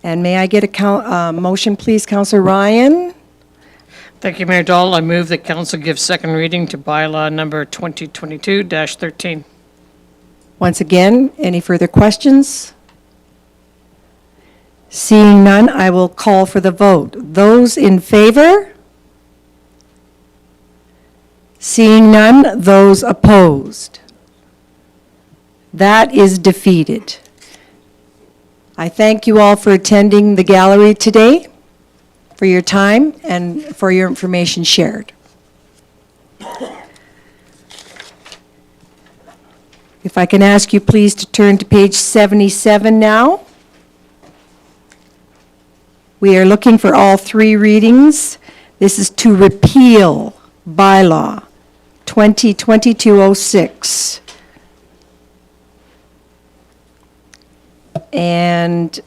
And may I get a motion, please, Councillor Ryan? Thank you, Mayor Dahl. I move that council give second reading to bylaw number 2022-13. Once again, any further questions? Seeing none, I will call for the vote. Those in favor? Seeing none, those opposed. That is defeated. I thank you all for attending the gallery today, for your time, and for your information shared. If I can ask you please to turn to page 77 now. We are looking for all 3 readings. This is to repeal bylaw 2022-06. And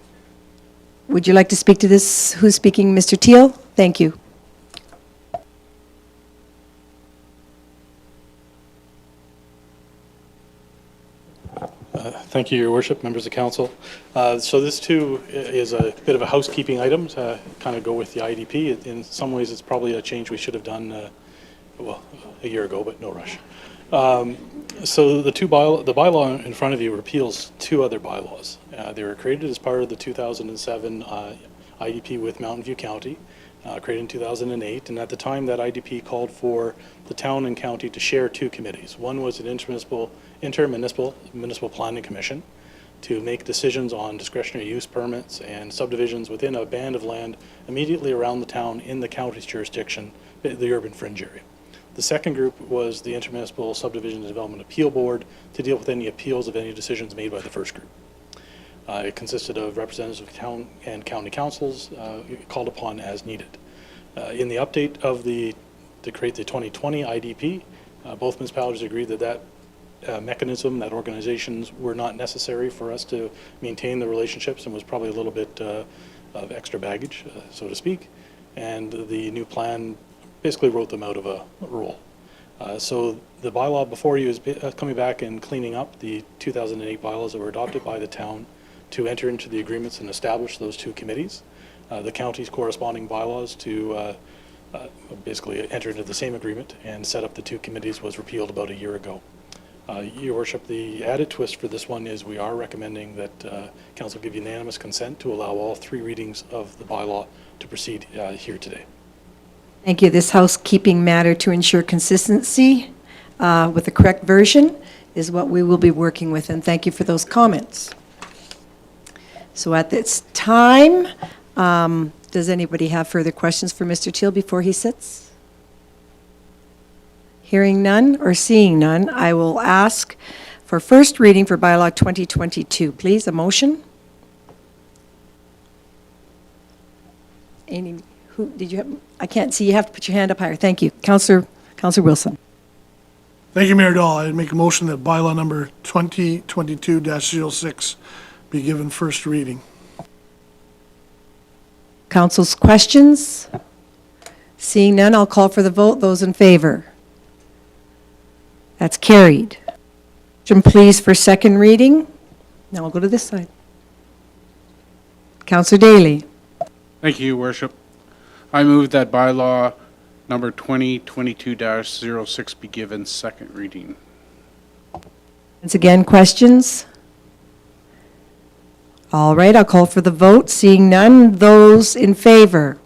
would you like to speak to this? Who's speaking? Mr. Teal? Thank you. Thank you, Your Worship, members of council. So this too is a bit of a housekeeping item to kind of go with the IDP. In some ways, it's probably a change we should have done, well, a year ago, but no rush. So the bylaw in front of you repeals 2 other bylaws. They were created as part of the 2007 IDP with Mountain View County. created in 2008. And at the time, that IDP called for the town and county to share two committees. One was an intermunicipal planning commission to make decisions on discretionary use permits and subdivisions within a band of land immediately around the town in the county's jurisdiction, the urban fringe area. The second group was the Intermunicipal Subdivision and Development Appeal Board to deal with any appeals of any decisions made by the first group. It consisted of representatives of town and county councils called upon as needed. In the update of to create the 2020 IDP, both municipalities agreed that mechanism, that organizations were not necessary for us to maintain the relationships and was probably a little bit of extra baggage, so to speak. And the new plan basically wrote them out of a role. So the bylaw before you is coming back and cleaning up the 2008 bylaws that were adopted by the town to enter into the agreements and establish those two committees. The county's corresponding bylaws to basically enter into the same agreement and set up the two committees was repealed about a year ago. Your Worship, the added twist for this one is we are recommending that Council give unanimous consent to allow all three readings of the bylaw to proceed here today. Thank you. This housekeeping matter to ensure consistency with the correct version is what we will be working with, and thank you for those comments. So at this time, does anybody have further questions for Mr. Teal before he sits? Hearing none or seeing none, I will ask for first reading for bylaw 2022. Please, a motion? Any, who, did you have, I can't see, you have to put your hand up higher. Thank you. Councillor Wilson. Thank you, Mayor Dahl. I make a motion that bylaw number 2022-06 be given first reading. Council's questions? Seeing none, I'll call for the vote. Those in favor? That's carried. Motion, please, for second reading. Now we'll go to this side. Councillor Daly. Thank you, Your Worship. I move that bylaw number 2022-06 be given second reading. Once again, questions? All right, I'll call for the vote. Seeing none, those in favor?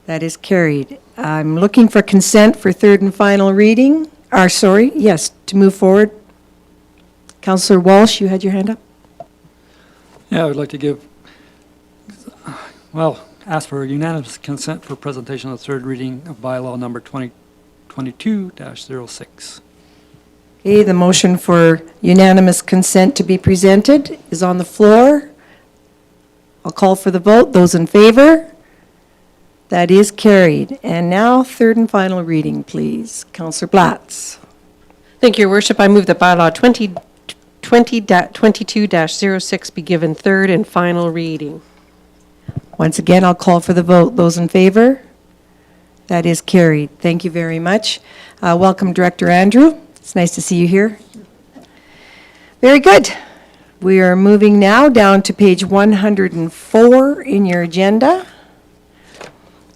That is carried. I'm looking for consent for third and final reading. Yes, to move forward. Councillor Walsh, you had your hand up? Yeah, I would like to give, ask for unanimous consent for presentation of third reading of bylaw number 2022-06. Okay, the motion for unanimous consent to be presented is on the floor. I'll call for the vote. Those in favor? That is carried. And now, third and final reading, please. Councillor Blatz. Thank you, Your Worship. I move that bylaw 2022-06 be given third and final reading. Once again, I'll call for the vote. Those in favor? That is carried. Thank you very much. Welcome, Director Andrew. It's nice to see you here. Very good. We are moving now down to page 104 in your agenda.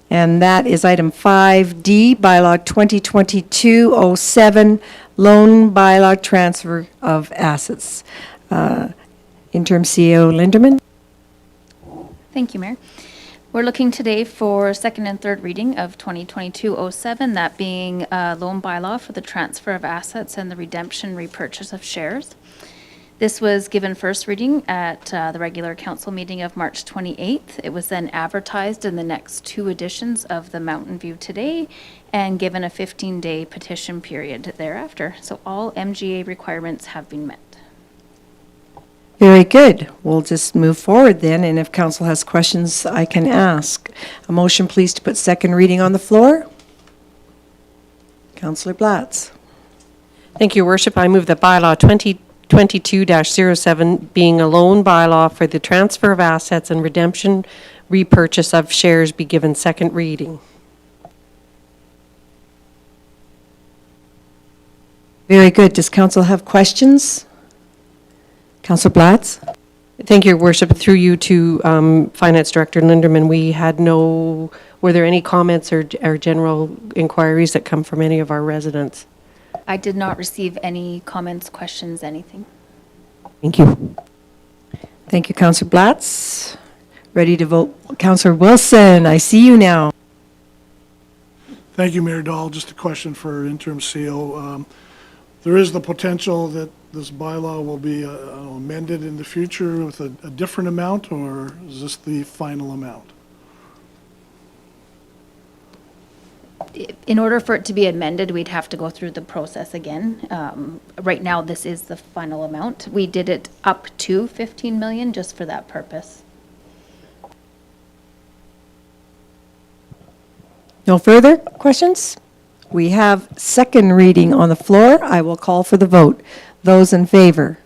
And that is item 5D, bylaw 2022-07, loan bylaw transfer of assets. Interim CEO Linderman. Thank you, Mayor. We're looking today for second and third reading of 2022-07, that being a loan bylaw for the transfer of assets and the redemption repurchase of shares. This was given first reading at the regular council meeting of March 28th. It was then advertised in the next two editions of the Mountain View Today and given a 15-day petition period thereafter. So all MGA requirements have been met. Very good. We'll just move forward then, and if council has questions, I can ask. A motion, please, to put second reading on the floor. Councillor Blatz. Thank you, Your Worship. I move that bylaw 2022-07 being a loan bylaw for the transfer of assets and redemption repurchase of shares be given second reading. Very good. Does council have questions? Councillor Blatz? Thank you, Your Worship. Through you to Finance Director Linderman, were there any comments or general inquiries that come from any of our residents? I did not receive any comments, questions, anything. Thank you. Thank you, Councillor Blatz. Ready to vote. Counselor Wilson, I see you now. Thank you, Mayor Dahl. Just a question for interim CO. There is the potential that this bylaw will be amended in the future with a different amount, or is this the final amount? In order for it to be amended, we'd have to go through the process again. Right now, this is the final amount. We did it up to 15 million just for that purpose. No further questions? We have second reading on the floor. I will call for the vote. Those in favor?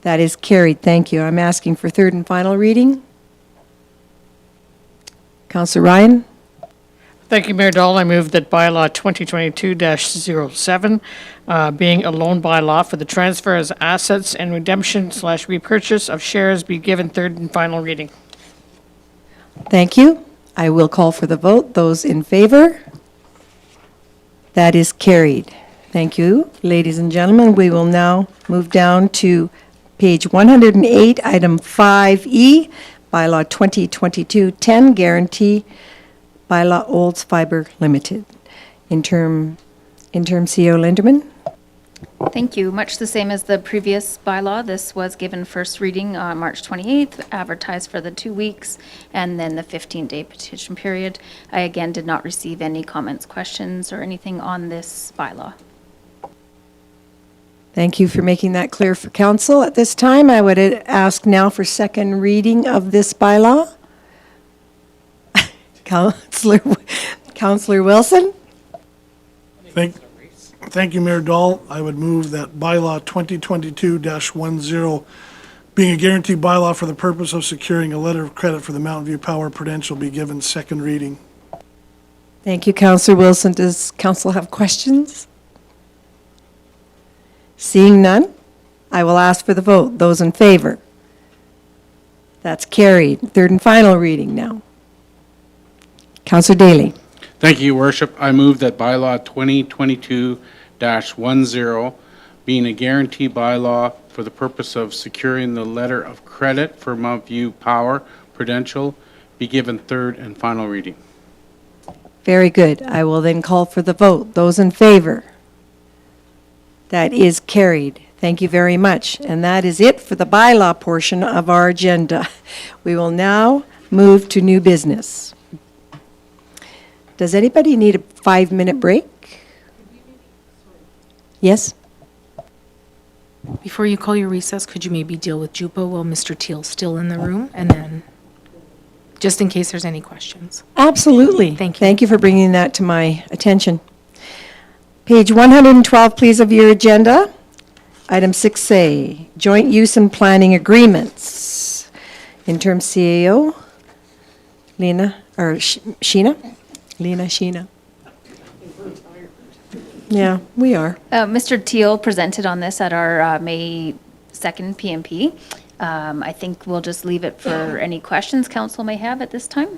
That is carried. Thank you. I'm asking for third and final reading. Councillor Ryan? Thank you, Mayor Dahl. I move that bylaw 2022-07, being a loan bylaw for the transfer as assets and redemption/repurchase of shares, be given third and final reading. Thank you. I will call for the vote. Those in favor? That is carried. Thank you, ladies and gentlemen. We will now move down to page 108, item 5E, bylaw 2022-10, guarantee bylaw Olds Fiber Limited. Interim CEO Linderman. Thank you. Much the same as the previous bylaw. This was given first reading on March 28th, advertised for the 2 weeks, and then the 15-day petition period. I again did not receive any comments, questions, or anything on this bylaw. Thank you for making that clear for council. At this time, I would ask now for second reading of this bylaw. Councillor Wilson? Thank you, Mayor Dahl. I would move that bylaw 2022-10, being a guarantee bylaw for the purpose of securing a letter of credit for the Mountain View Power Prudential, be given second reading. Thank you, Councillor Wilson. Does council have questions? Seeing none, I will ask for the vote. Those in favor? That's carried. Third and final reading now. Councillor Daly. Thank you, Your Worship. I move that bylaw 2022-10, being a guarantee bylaw for the purpose of securing the letter of credit for Mount View Power Prudential, be given third and final reading. Very good. I will then call for the vote. Those in favor? That is carried. Thank you very much. And that is it for the bylaw portion of our agenda. We will now move to new business. Does anybody need a 5-minute break? Yes? Before you call your recess, could you maybe deal with JUPA while Mr. Teal's still in the room? And then, just in case there's any questions. Absolutely. Thank you. Thank you for bringing that to my attention. Page 112, please, of your agenda. Item 6A, joint use and planning agreements. Interim CAO, Sheena? Sheena. Yeah, we are. Mr. Teal presented on this at our May 2nd PMP. I think we'll just leave it for any questions council may have at this time.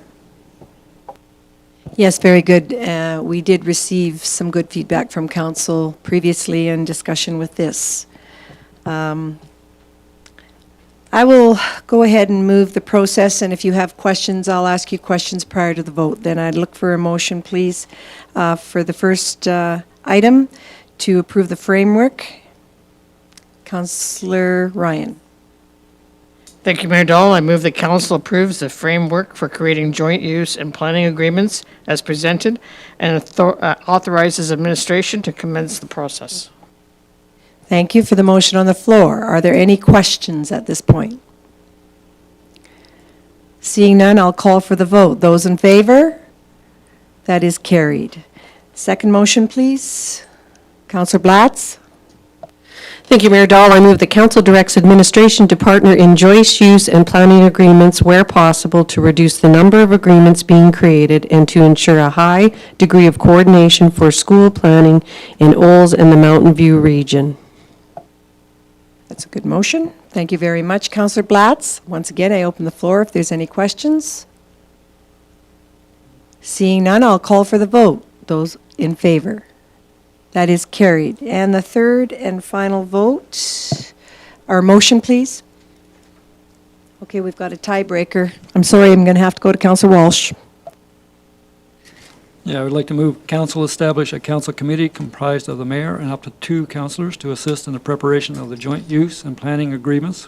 Yes, very good. We did receive some good feedback from council previously in discussion with this. I will go ahead and move the process, and if you have questions, I'll ask you questions prior to the vote. Then I'd look for a motion, please, for the first item to approve the framework. Councillor Ryan. Thank you, Mayor Dahl. I move that council approves the framework for creating joint use and planning agreements as presented and authorizes administration to commence the process. Thank you for the motion on the floor. Are there any questions at this point? Seeing none, I'll call for the vote. Those in favor? That is carried. Second motion, please. Councillor Blatz. Thank you, Mayor Dahl. I move the council directs administration to partner in joint use and planning agreements where possible to reduce the number of agreements being created and to ensure a high degree of coordination for school planning in Olds and the Mountain View region. That's a good motion. Thank you very much, Councillor Blatz. Once again, I open the floor if there's any questions. Seeing none, I'll call for the vote. Those in favor? That is carried. And the third and final vote, our motion, please. Okay, we've got a tiebreaker. I'm sorry, I'm going to have to go to Councillor Walsh. Yeah, I would like to move council establish a council committee comprised of the mayor and up to 2 councillors to assist in the preparation of the joint use and planning agreements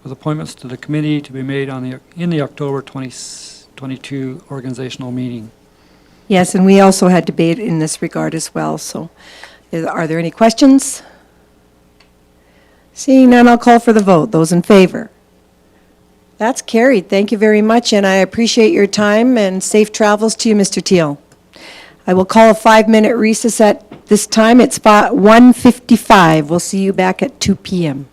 with appointments to the committee to be made in the October 2022 organizational meeting. Yes, and we also had debate in this regard as well, so are there any questions? Seeing none, I'll call for the vote. Those in favor? That's carried. Thank you very much, and I appreciate your time, and safe travels to you, Mr. Teal. I will call a 5-minute recess at this time. It's 1:55. We'll see you back at 2 p.m.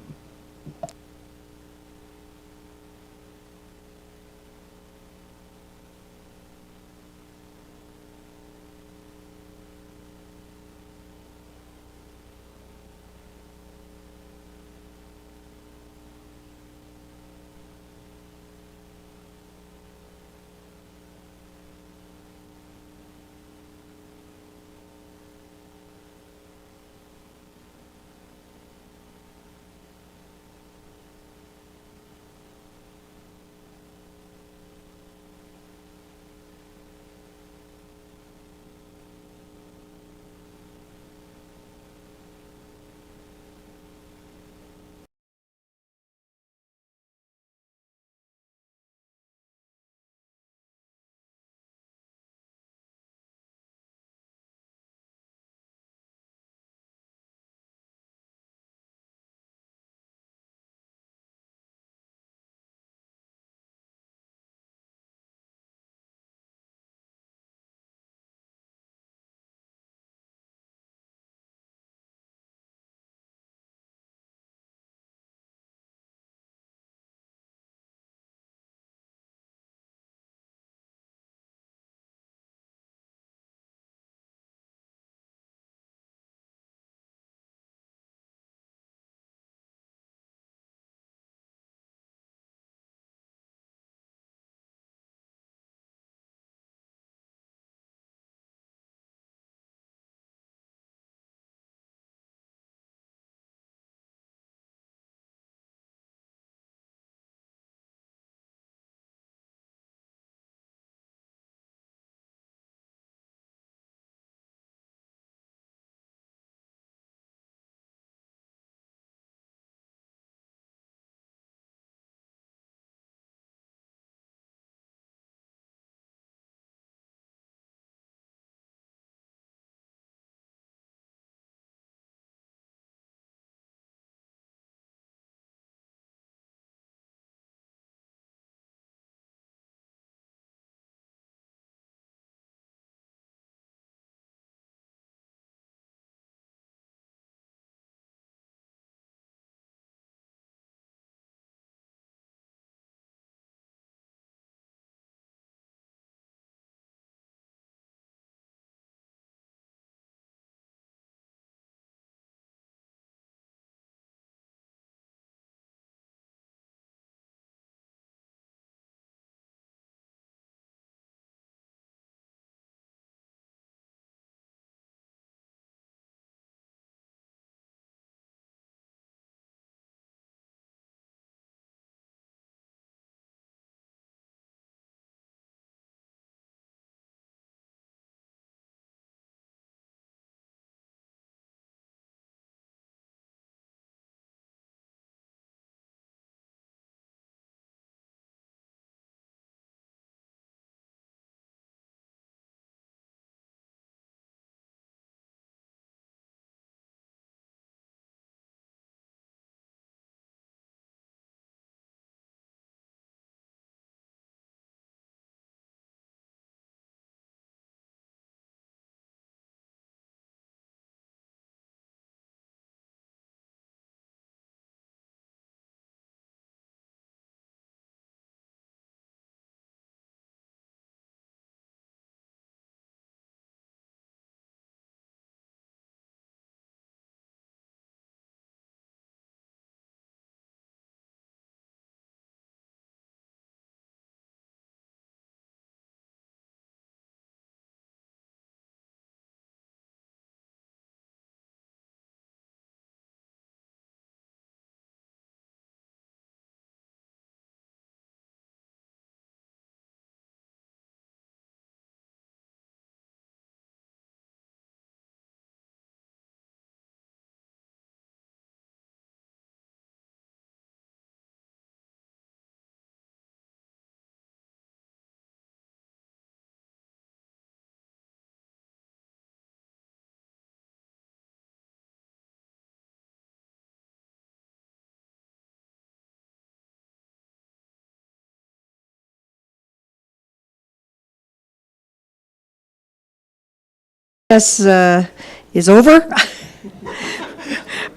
This is over.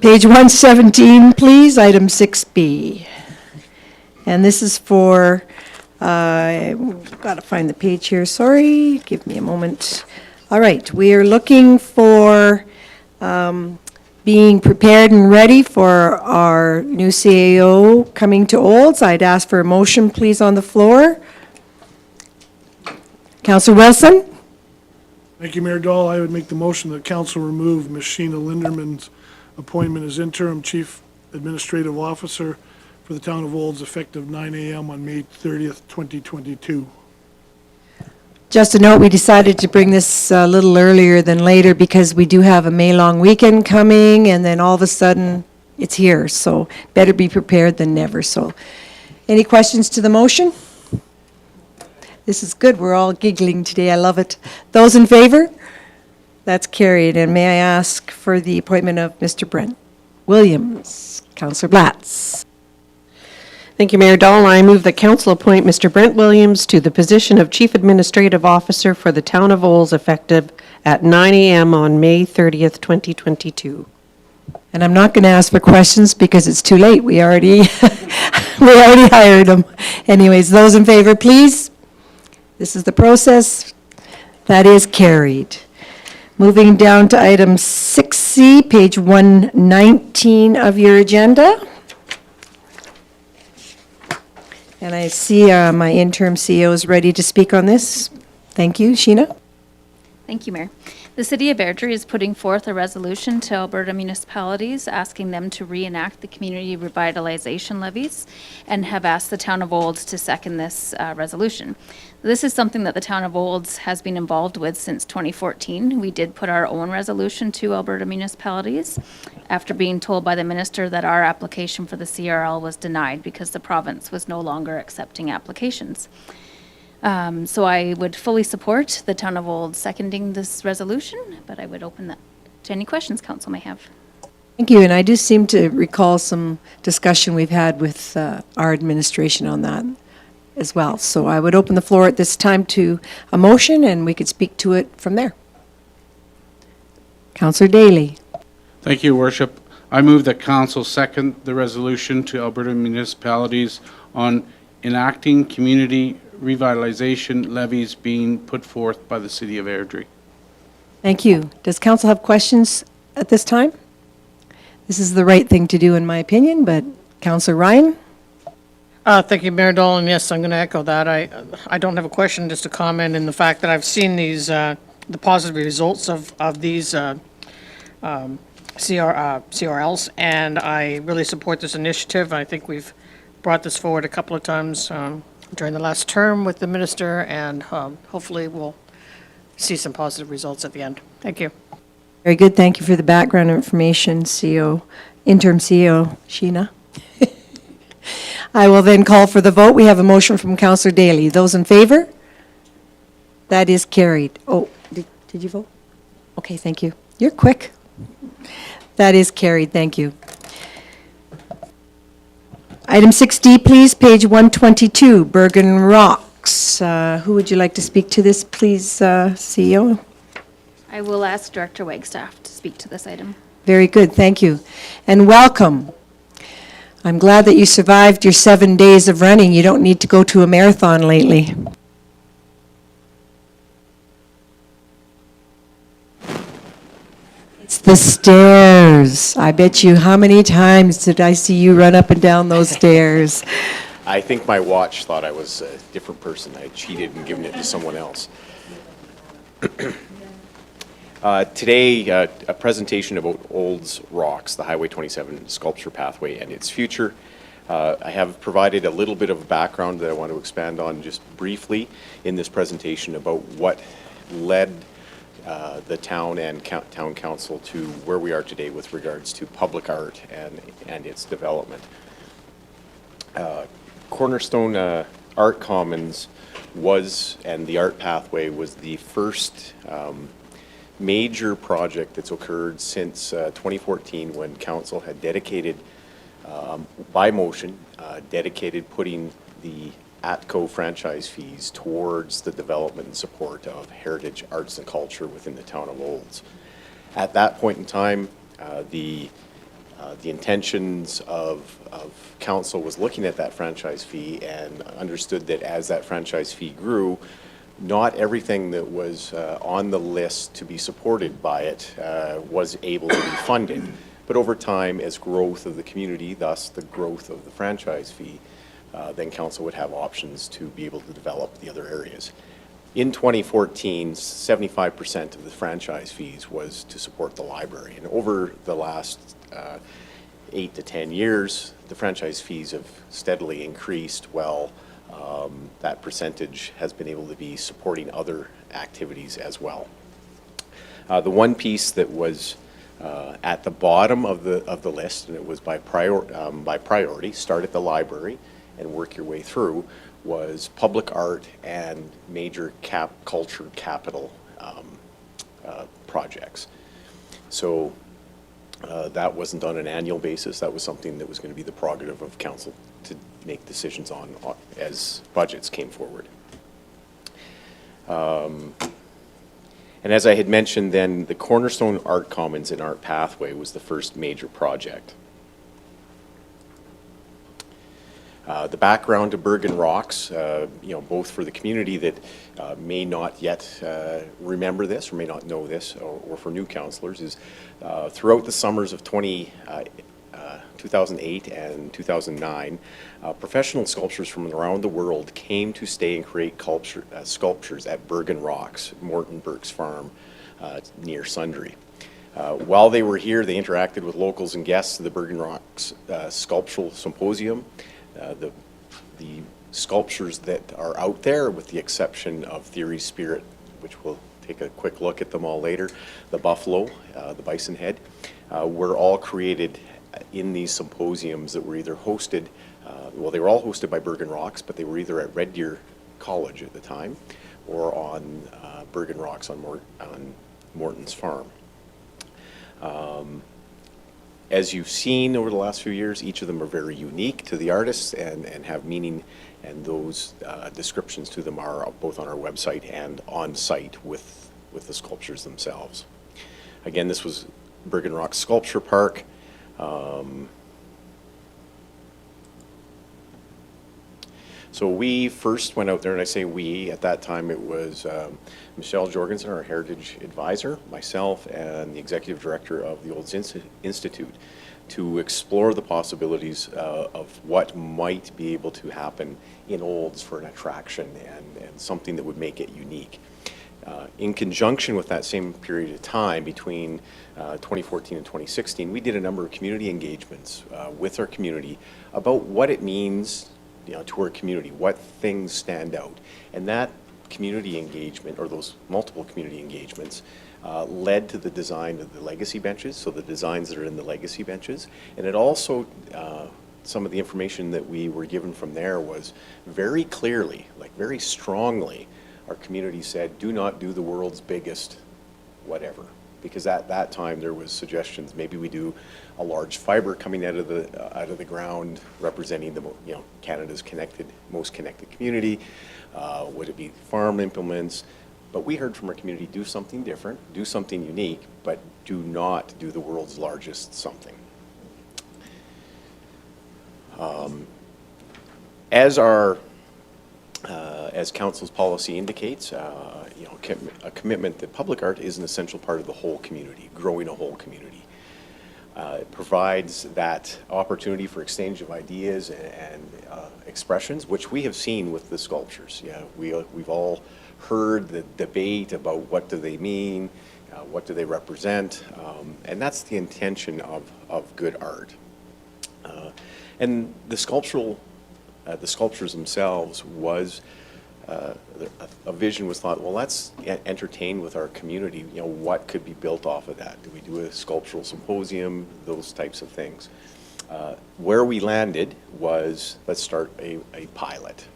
Page 117, please, item 6B. And this is for, I've got to find the page here, sorry, give me a moment. All right, we are looking for being prepared and ready for our new CAO coming to Olds. I'd ask for a motion, please, on the floor. Councillor Wilson? Thank you, Mayor Dahl. I would make the motion that council remove Ms. Sheena Linderman's appointment as interim chief administrative officer for the town of Olds effective 9 a.m. on May 30th, 2022. Just a note, we decided to bring this a little earlier than later because we do have a May long weekend coming, and then all of a sudden, it's here, so better be prepared than never. So, any questions to the motion? This is good, we're all giggling today, I love it. Those in favor? That's carried, and may I ask for the appointment of Mr. Brent Williams. Councillor Blatz. Thank you, Mayor Dahl. I move that council appoint Mr. Brent Williams to the position of Chief Administrative Officer for the Town of Olds effective at 9 a.m. on May 30th, 2022. And I'm not going to ask for questions because it's too late. We already hired him. Anyways, those in favor, please. This is the process. That is carried. Moving down to item 6C, page 119 of your agenda. And I see my interim CEO is ready to speak on this. Thank you. Sheena? Thank you, Mayor. The City of Airdrie is putting forth a resolution to Alberta municipalities asking them to reenact the community revitalization levies and have asked the Town of Olds to second this resolution. This is something that the Town of Olds has been involved with since 2014. We did put our own resolution to Alberta municipalities after being told by the minister that our application for the CRL was denied because the province was no longer accepting applications. So I would fully support the Town of Olds seconding this resolution, but I would open that to any questions council may have. Thank you, and I do seem to recall some discussion we've had with our administration on that as well. So I would open the floor at this time to a motion, and we could speak to it from there. Councillor Daly. Thank you, Worship. I move that council second the resolution to Alberta municipalities on enacting community revitalization levies being put forth by the City of Airdrie. Thank you. Does council have questions at this time? This is the right thing to do, in my opinion, but Councillor Ryan? Thank you, Mayor Dahl, and yes, I'm going to echo that. I don't have a question, just a comment in the fact that I've seen these, the positive results of these CRLs, and I really support this initiative. I think we've brought this forward a couple of times during the last term with the minister, and hopefully we'll see some positive results at the end. Thank you. Very good. Thank you for the background information, CEO, interim CEO Sheena. I will then call for the vote. We have a motion from Councillor Daly. Those in favor? That is carried. Oh, did you vote? Okay, thank you. You're quick. That is carried. Thank you. Item 6D, please, page 122, Bergen Rocks. Who would you like to speak to this, please, CEO? I will ask Director Wagstaff to speak to this item. Very good, thank you. And welcome. I'm glad that you survived your 7 days of running. You don't need to go to a marathon lately. It's the stairs. I bet you, how many times did I see you run up and down those stairs? I think my watch thought I was a different person. I cheated and given it to someone else. Today, a presentation about Olds Rocks, the Highway 27 sculpture pathway and its future. I have provided a little bit of background that I want to expand on just briefly in this presentation about what led the town and town council to where we are today with regards to public art and its development. Cornerstone Art Commons was, and the art pathway was the first major project that's occurred since 2014 when council had dedicated, by motion, dedicated putting the ATCO franchise fees towards the development and support of heritage arts and culture within the town of Olds. At that point in time, the intentions of council was looking at that franchise fee and understood that as that franchise fee grew, not everything that was on the list to be supported by it was able to be funded. But over time, as growth of the community, thus the growth of the franchise fee, then council would have options to be able to develop the other areas. In 2014, 75% of the franchise fees was to support the library. And over the last 8 to 10 years, the franchise fees have steadily increased while that percentage has been able to be supporting other activities as well. The one piece that was at the bottom of the list, and it was by priority, start at the library and work your way through, was public art and major culture capital projects. So that wasn't on an annual basis. That was something that was going to be the prerogative of council to make decisions on as budgets came forward. And as I had mentioned then, the Cornerstone Art Commons and Art Pathway was the first major project. The background to Bergen Rocks, both for the community that may not yet remember this or may not know this, or for new councillors, is throughout the summers of 2008 and 2009, professional sculptors from around the world came to stay and create sculptures at Bergen Rocks, Morton Burke's farm near Sundre. While they were here, they interacted with locals and guests of the Bergen Rocks Sculptural Symposium. The sculptures that are out there, with the exception of Theory Spirit, which we'll take a quick look at them all later, the buffalo, the bison head, were all created in these symposiums that were either hosted, they were all hosted by Bergen Rocks, but they were either at Red Deer College at the time or on Bergen Rocks on Morton's farm. As you've seen over the last few years, each of them are very unique to the artists and have meaning, and those descriptions to them are both on our website and on site with the sculptures themselves. Again, this was Bergen Rock Sculpture Park. So we first went out there, and I say we, at that time it was Michelle Jorgensen, our heritage advisor, myself, and the executive director of the Olds Institute, to explore the possibilities of what might be able to happen in Olds for an attraction and something that would make it unique. In conjunction with that same period of time between 2014 and 2016, we did a number of community engagements with our community about what it means to our community, what things stand out. And that community engagement, or those multiple community engagements, led to the design of the legacy benches, so the designs that are in the legacy benches. And it also, some of the information that we were given from there was very clearly, like very strongly, our community said, do not do the world's biggest whatever. Because at that time there was suggestions, maybe we do a large fiber coming out of the ground representing the Canada's most connected community. Would it be farm implements? But we heard from our community, do something different, do something unique, but do not do the world's largest something. As council's policy indicates, a commitment that public art is an essential part of the whole community, growing a whole community. It provides that opportunity for exchange of ideas and expressions, which we have seen with the sculptures. We've all heard the debate about what do they mean, what do they represent, and that's the intention of good art. And the sculptures themselves was a vision was thought, well, let's entertain with our community, what could be built off of that? Do we do a sculptural symposium? Those types of things. Where we landed was, let's start a pilot.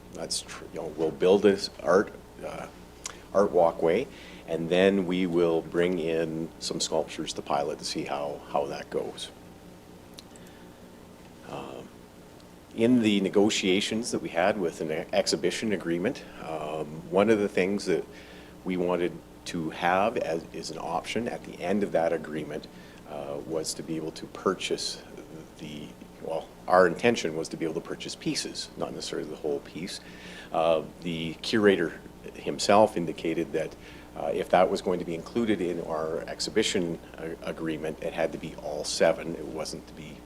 We'll build this art walkway, and then we will bring in some sculptures to pilot to see how that goes. In the negotiations that we had with an exhibition agreement, one of the things that we wanted to have as is an option at the end of that agreement was to be able to purchase our intention was to be able to purchase pieces, not necessarily the whole piece. The curator himself indicated that if that was going to be included in our exhibition agreement, it had to be all 7. It wasn't to be,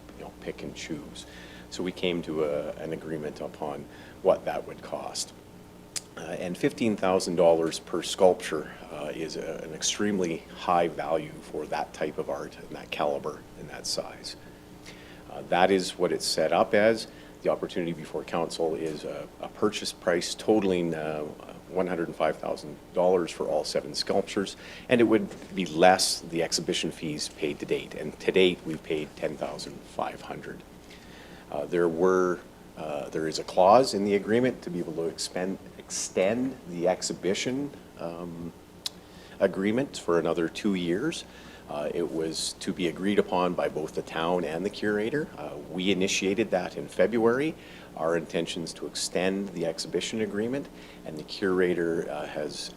pick and choose. So we came to an agreement upon what that would cost. And $15,000 per sculpture is an extremely high value for that type of art and that caliber and that size. That is what it's set up as. The opportunity before council is a purchase price totaling $105,000 for all 7 sculptures, and it would be less the exhibition fees paid to date. And to date, we've paid $10,500. There is a clause in the agreement to be able to extend the exhibition agreement for another 2 years. It was to be agreed upon by both the town and the curator. We initiated that in February. Our intention is to extend the exhibition agreement, and the curator has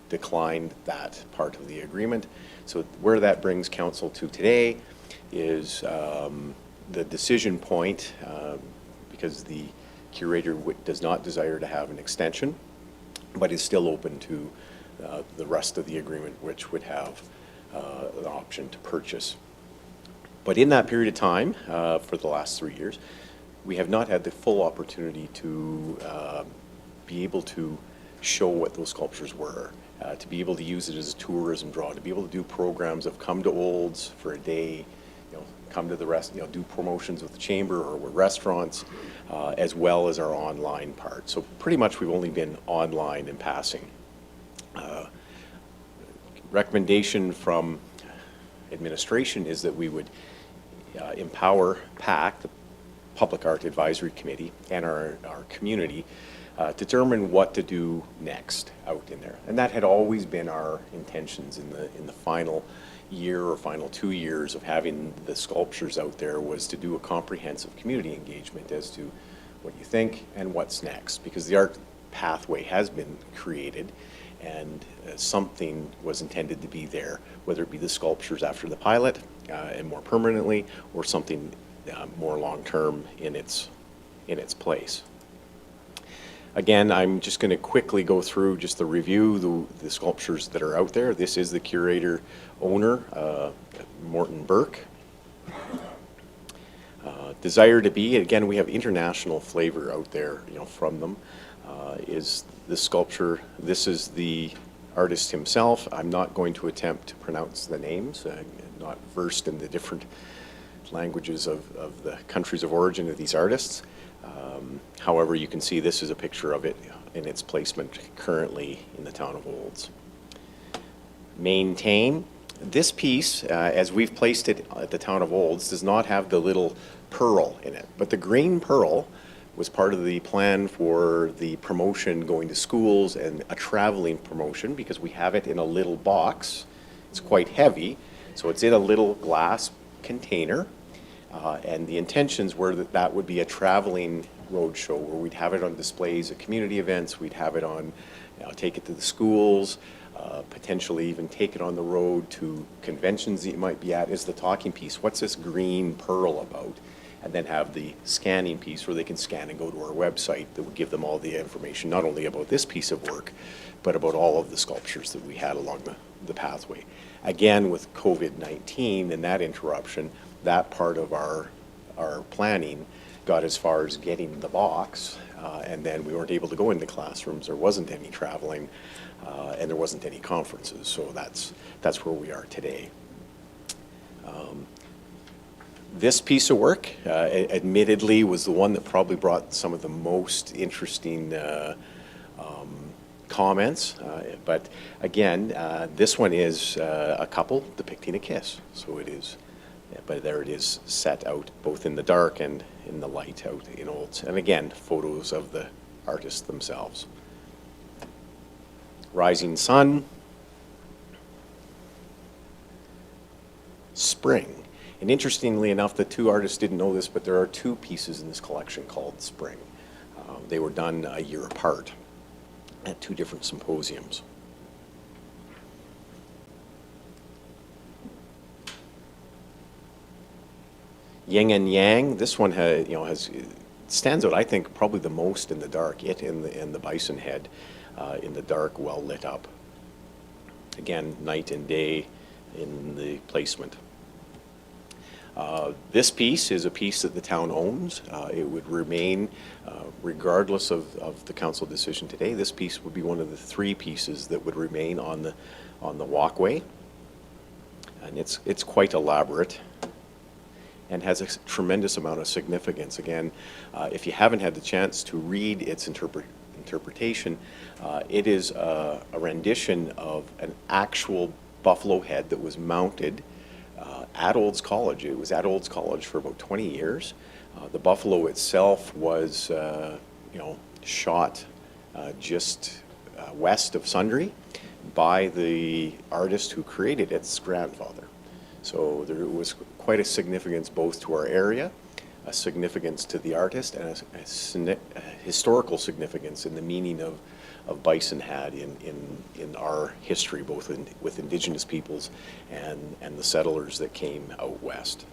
declined that part of the agreement. So where that brings council to today is the decision point, because the curator does not desire to have an extension, but is still open to the rest of the agreement, which would have an option to purchase. But in that period of time, for the last 3 years, we have not had the full opportunity to be able to show what those sculptures were, to be able to use it as a tourism draw, to be able to do programs of come to Olds for a day, come to the rest, do promotions with the chamber or with restaurants, as well as our online part. So pretty much we've only been online in passing. Recommendation from administration is that we would empower PAC, the Public Art Advisory Committee, and our community to determine what to do next out in there. And that had always been our intentions in the final year or final 2 years of having the sculptures out there, was to do a comprehensive community engagement as to what you think and what's next, because the art pathway has been created and something was intended to be there, whether it be the sculptures after the pilot and more permanently, or something more long-term in its place. Again, I'm just going to quickly go through just the review, the sculptures that are out there. This is the curator owner, Morton Burke. Desire to be, again, we have international flavor out there, from them. Is the sculpture, this is the artist himself. I'm not going to attempt to pronounce the names. I'm not versed in the different languages of the countries of origin of these artists. However, you can see this is a picture of it in its placement currently in the town of Olds. Maintain. This piece, as we've placed it at the town of Olds, does not have the little pearl in it, but the green pearl was part of the plan for the promotion going to schools and a traveling promotion, because we have it in a little box. It's quite heavy, so it's in a little glass container, and the intentions were that that would be a traveling roadshow where we'd have it on displays at community events, we'd have it on, take it to the schools, potentially even take it on the road to conventions that you might be at. Is the talking piece, what's this green pearl about? And then have the scanning piece where they can scan and go to our website that would give them all the information, not only about this piece of work, but about all of the sculptures that we had along the pathway. Again, with COVID-19 and that interruption, that part of our planning got as far as getting the box, and then we weren't able to go into classrooms. There wasn't any traveling, and there wasn't any conferences. So that's where we are today. This piece of work, admittedly, was the one that probably brought some of the most interesting comments. But again, this one is a couple depicting a kiss. So it is, but there it is set out both in the dark and in the light out in Olds. And again, photos of the artists themselves. Rising sun. Spring. And interestingly enough, the two artists didn't know this, but there are two pieces in this collection called Spring. They were done a year apart at two different symposiums. Yin and Yang, this one stands out, I think, probably the most in the dark. It and the bison head in the dark, well lit up. Again, night and day in the placement. This piece is a piece that the town owns. It would remain, regardless of the council decision today, this piece would be one of the three pieces that would remain on the walkway. And it's quite elaborate and has a tremendous amount of significance. Again, if you haven't had the chance to read its interpretation, it is a rendition of an actual buffalo head that was mounted at Olds College. It was at Olds College for about 20 years. The buffalo itself was, shot just west of Sundre by the artist who created its grandfather. So there was quite a significance both to our area, a significance to the artist, and a historical significance in the meaning of bison had in our history, both with Indigenous peoples and the settlers that came out west.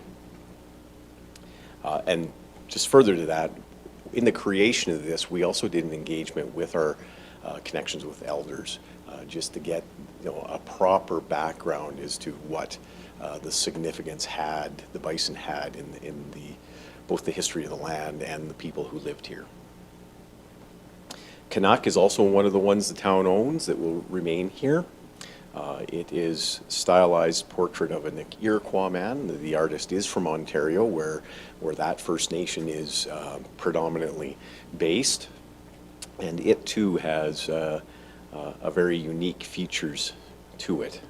And just further to that, in the creation of this, we also did an engagement with our connections with elders, just to get a proper background as to what the significance the bison had in both the history of the land and the people who lived here. Canuck is also one of the ones the town owns that will remain here. It is stylized portrait of an Iroquois man. The artist is from Ontario, where that First Nation is predominantly based. And it too has a very unique features to it.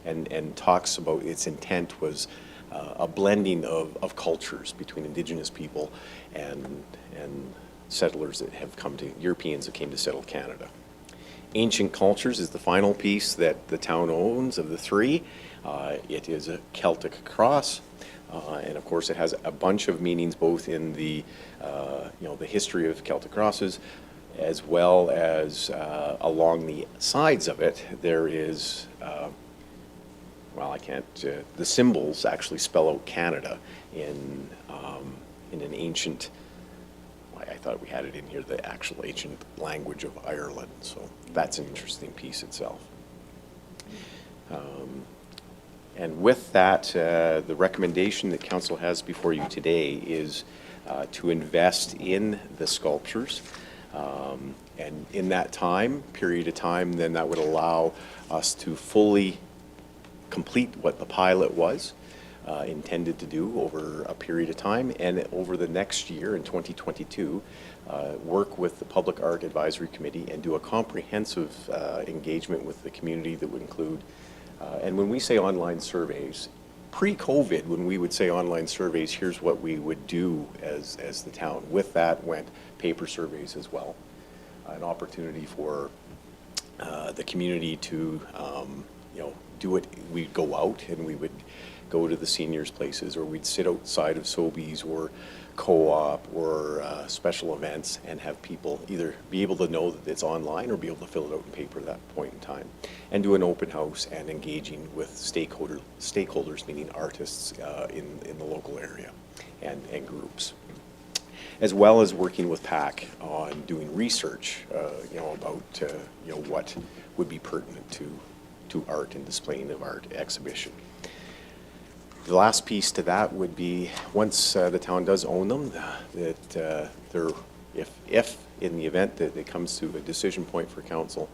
And talks about its intent was a blending of cultures between Indigenous people and settlers that have Europeans that came to settle Canada. Ancient Cultures is the final piece that the town owns of the three. It is a Celtic cross, and of course it has a bunch of meanings both in the history of Celtic crosses, as well as along the sides of it there is, the symbols actually spell out Canada in an ancient, I thought we had it in here, the actual ancient language of Ireland. So that's an interesting piece itself. And with that, the recommendation that council has before you today is to invest in the sculptures. And in that period of time, then that would allow us to fully complete what the pilot was intended to do over a period of time, and over the next year in 2022 work with the Public Art Advisory Committee and do a comprehensive engagement with the community that would include, and when we say online surveys, pre-COVID, when we would say online surveys, here's what we would do as the town. With that went paper surveys as well, an opportunity for the community to do it. We'd go out and we would go to the seniors' places, or we'd sit outside of Sobeys or co-op or special events and have people either be able to know that it's online or be able to fill it out in paper at that point in time, and do an open house and engaging with stakeholders, meaning artists in the local area and groups, as well as working with PAC on doing research about what would be pertinent to art and displaying of art exhibition. The last piece to that would be, once the town does own them, that if in the event that it comes to a decision point for council,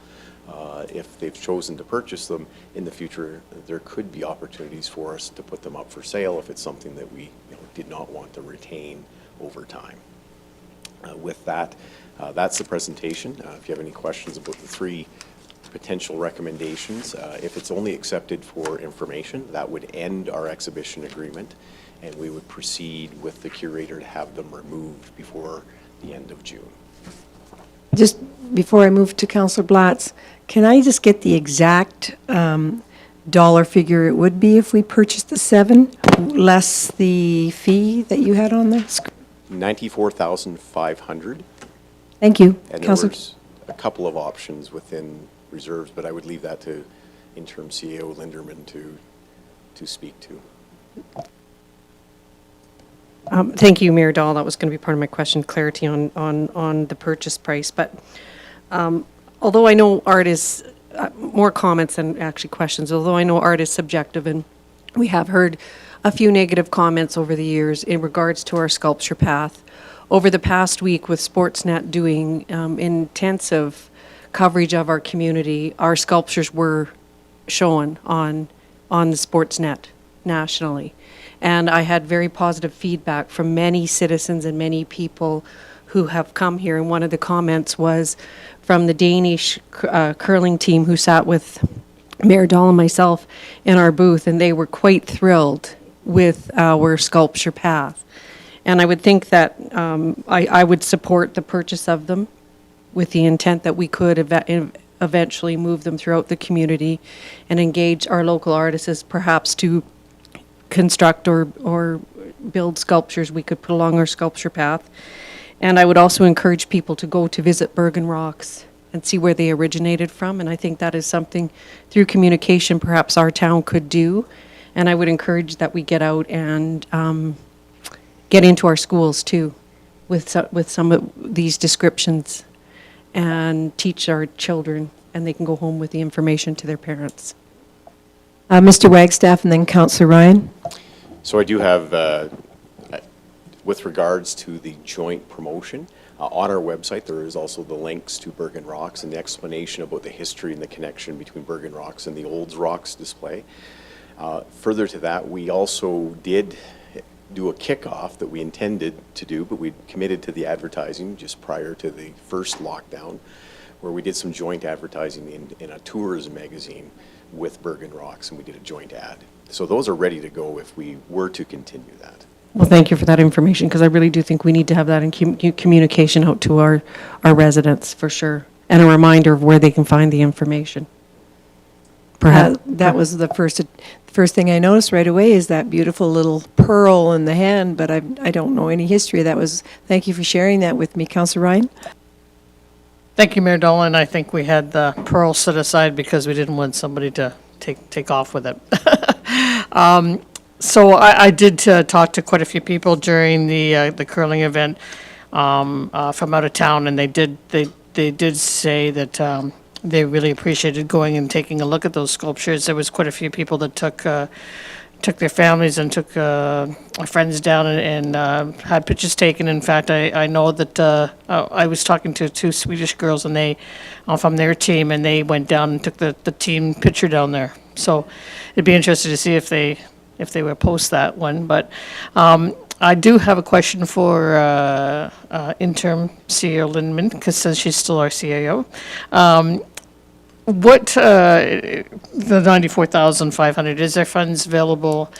if they've chosen to purchase them in the future, there could be opportunities for us to put them up for sale if it's something that we did not want to retain over time. With that, that's the presentation. If you have any questions about the three potential recommendations, if it's only accepted for information, that would end our exhibition agreement, and we would proceed with the curator to have them removed before the end of June. Just before I move to Councillor Blatz, can I just get the exact dollar figure it would be if we purchased the 7? less the fee that you had on there? 94,500. Thank you. And there Councillor. was a couple of options within reserves, but I would leave that to interim CEO Linderman to speak to. Thank you, Mayor Dahl. That was going to be part of my question, clarity on the purchase price. But although I know art is, more comments than actually questions, although I know art is subjective, and we have heard a few negative comments over the years in regards to our sculpture path. Over the past week with Sportsnet doing intensive coverage of our community, our sculptures were shown on the Sportsnet nationally. And I had very positive feedback from many citizens and many people who have come here. And one of the comments was from the Danish curling team who sat with Mayor Dahl and myself in our booth, and they were quite thrilled with our sculpture path. And I would think that I would support the purchase of them with the intent that we could eventually move them throughout the community and engage our local artists perhaps to construct or build sculptures we could put along our sculpture path. And I would also encourage people to go to visit Bergen Rocks and see where they originated from. And I think that is something through communication perhaps our town could do. And I would encourage that we get out and get into our schools too with some of these descriptions and teach our children, and they can go home with the information to their parents. Mr. Wagstaff and then Councillor Ryan. So I do have, with regards to the joint promotion, on our website there is also the links to Bergen Rocks and the explanation about the history and the connection between Bergen Rocks and the Olds Rocks display. Further to that, we also did do a kickoff that we intended to do, but we committed to the advertising just prior to the first lockdown, where we did some joint advertising in a tourism magazine with Bergen Rocks, and we did a joint ad. So those are ready to go if we were to continue that. Well, thank you for that information, because I really do think we need to have that in communication out to our residents for sure, and a reminder of where they can find the information. Perhaps That was the first thing I noticed right away is that beautiful little pearl in the hand, but I don't know any history of that. Thank you for sharing that with me. Councillor Ryan? Thank you, Mayor Dolan. I think we had the pearl set aside because we didn't want somebody to take off with it. So I did talk to quite a few people during the curling event from out of town, and they did say that they really appreciated going and taking a look at those sculptures. There was quite a few people that took their families and took friends down and had pictures taken. In fact, I know that I was talking to two Swedish girls, and they from their team, and they went down and took the team picture down there. So it'd be interesting to see if they will post that one. But I do have a question for interim CEO Lindeman, because since she's still our CAO. What, the 94,500, is there funds available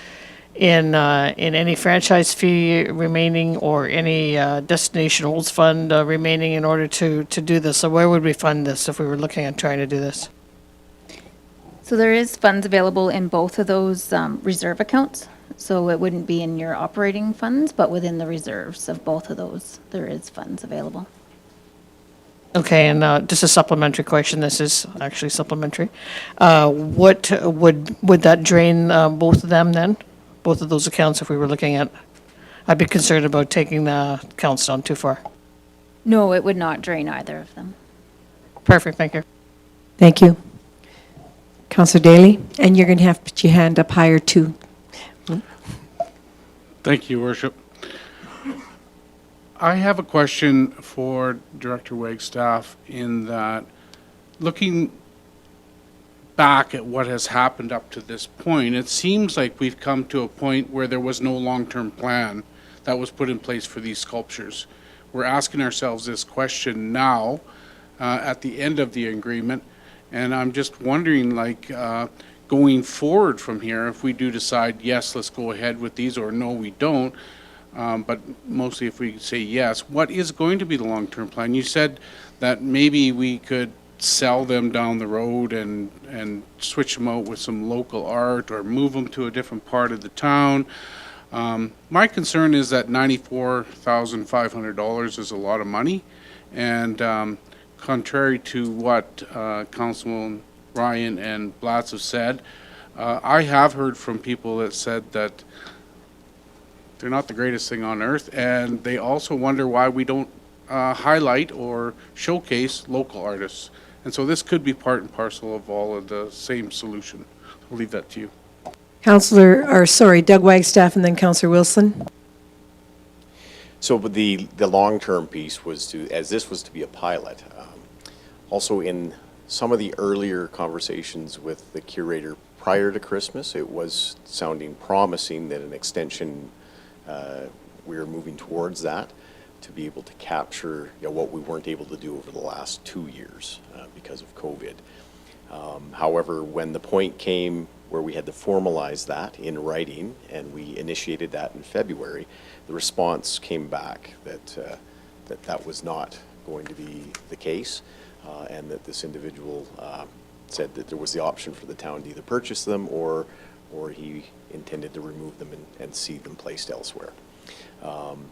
in any franchise fee remaining or any Destination Olds Fund remaining in order to do this? So where would we fund this if we were looking at trying to do this? So there is funds available in both of those reserve accounts. So it wouldn't be in your operating funds, but within the reserves of both of those, there is funds available. Okay, and just a supplementary question. This is actually supplementary. What would that drain both of them then? Both of those accounts if we were looking at? I'd be concerned about taking the accounts down too far. No, it would not drain either of them. Perfect, thank you. Thank you. Councillor Daly, and you're going to have to put your hand up higher too. Thank you, Worship. I have a question for Director Wagstaff in that, looking back at what has happened up to this point, it seems like we've come to a point where there was no long-term plan that was put in place for these sculptures. We're asking ourselves this question now at the end of the agreement, and I'm just wondering, like, going forward from here, if we do decide, yes, let's go ahead with these, or no, we don't, but mostly if we say yes, what is going to be the long-term plan? You said that maybe we could sell them down the road and switch them out with some local art or move them to a different part of the town. My concern is that $94,500 is a lot of money, and contrary to what Councilman Ryan and Blatz have said, I have heard from people that said that they're not the greatest thing on earth, and they also wonder why we don't highlight or showcase local artists. And so this could be part and parcel of all of the same solution. I'll leave that to you. Doug Wagstaff and then Councillor Wilson. So but the long-term piece was to, as this was to be a pilot, also in some of the earlier conversations with the curator prior to Christmas, it was sounding promising that an extension, we were moving towards that to be able to capture what we weren't able to do over the last 2 years because of COVID. However, when the point came where we had to formalize that in writing, and we initiated that in February, the response came back that that was not going to be the case, and that this individual said that there was the option for the town to either purchase them or he intended to remove them and see them placed elsewhere.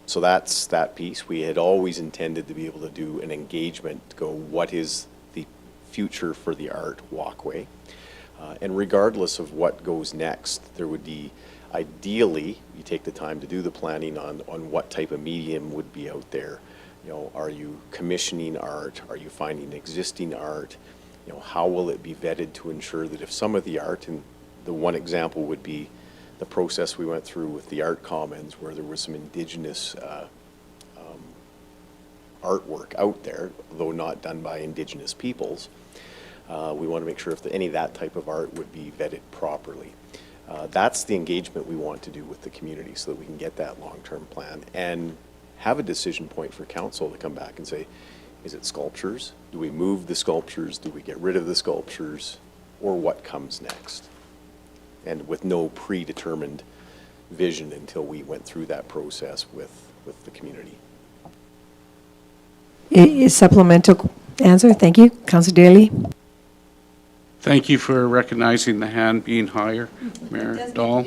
So that's that piece. We had always intended to be able to do an engagement to go, what is the future for the art walkway? And regardless of what goes next, there would be, ideally, you take the time to do the planning on what type of medium would be out there. Are you commissioning art? Are you finding existing art? How will it be vetted to ensure that if some of the art, and the one example would be the process we went through with the Art Commons, where there was some Indigenous artwork out there, though not done by Indigenous peoples. We want to make sure if any of that type of art would be vetted properly. That's the engagement we want to do with the community so that we can get that long-term plan and have a decision point for council to come back and say, is it sculptures? Do we move the sculptures? Do we get rid of the sculptures? Or what comes next? And with no predetermined vision until we went through that process with the community. Supplemental answer, thank you. Councillor Daly. Thank you for recognizing the hand being higher, Mayor Dahl.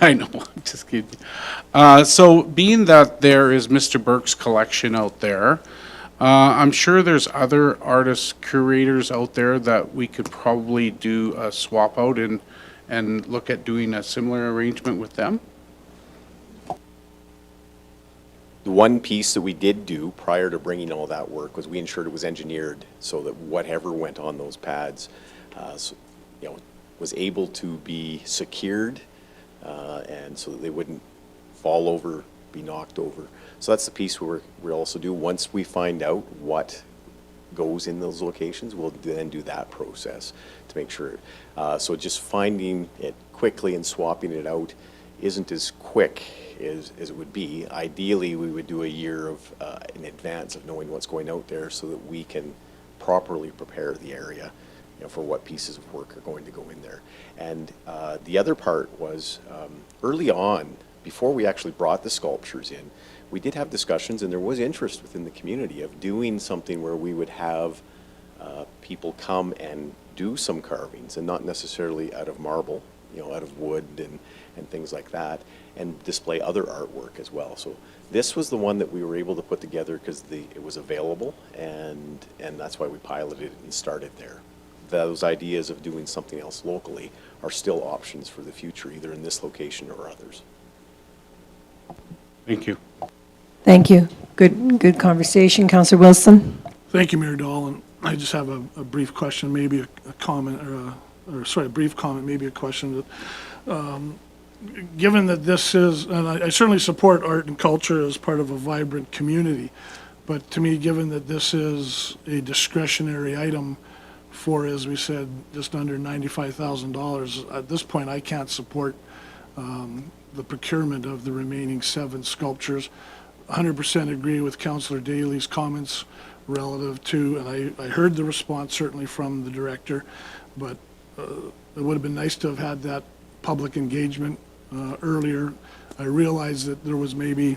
I know, I'm just kidding. So being that there is Mr. Burke's collection out there, I'm sure there's other artists, curators out there that we could probably do a swap out and look at doing a similar arrangement with them. The one piece that we did do prior to bringing all that work was we ensured it was engineered so that whatever went on those pads was able to be secured and so that they wouldn't fall over, be knocked over. So that's the piece we'll also do. Once we find out what goes in those locations, we'll then do that process to make sure. So just finding it quickly and swapping it out isn't as quick as it would be. Ideally, we would do a year in advance of knowing what's going out there so that we can properly prepare the area for what pieces of work are going to go in there. And the other part was early on, before we actually brought the sculptures in, we did have discussions and there was interest within the community of doing something where we would have people come and do some carvings, and not necessarily out of marble, out of wood and things like that, and display other artwork as well. So this was the one that we were able to put together because it was available, and that's why we piloted it and started there. Those ideas of doing something else locally are still options for the future, either in this location or others. Thank you. Thank you. Good conversation. Councillor Wilson. Thank you, Mayor Dahl. And I just have a brief question, maybe a comment, a brief comment, maybe a question. Given that this is, and I certainly support art and culture as part of a vibrant community, but to me, given that this is a discretionary item for, as we said, just under $95,000, at this point, I can't support the procurement of the remaining 7 sculptures. 100% agree with Councillor Daly's comments relative to, and I heard the response certainly from the director, but it would have been nice to have had that public engagement earlier. I realized that there was maybe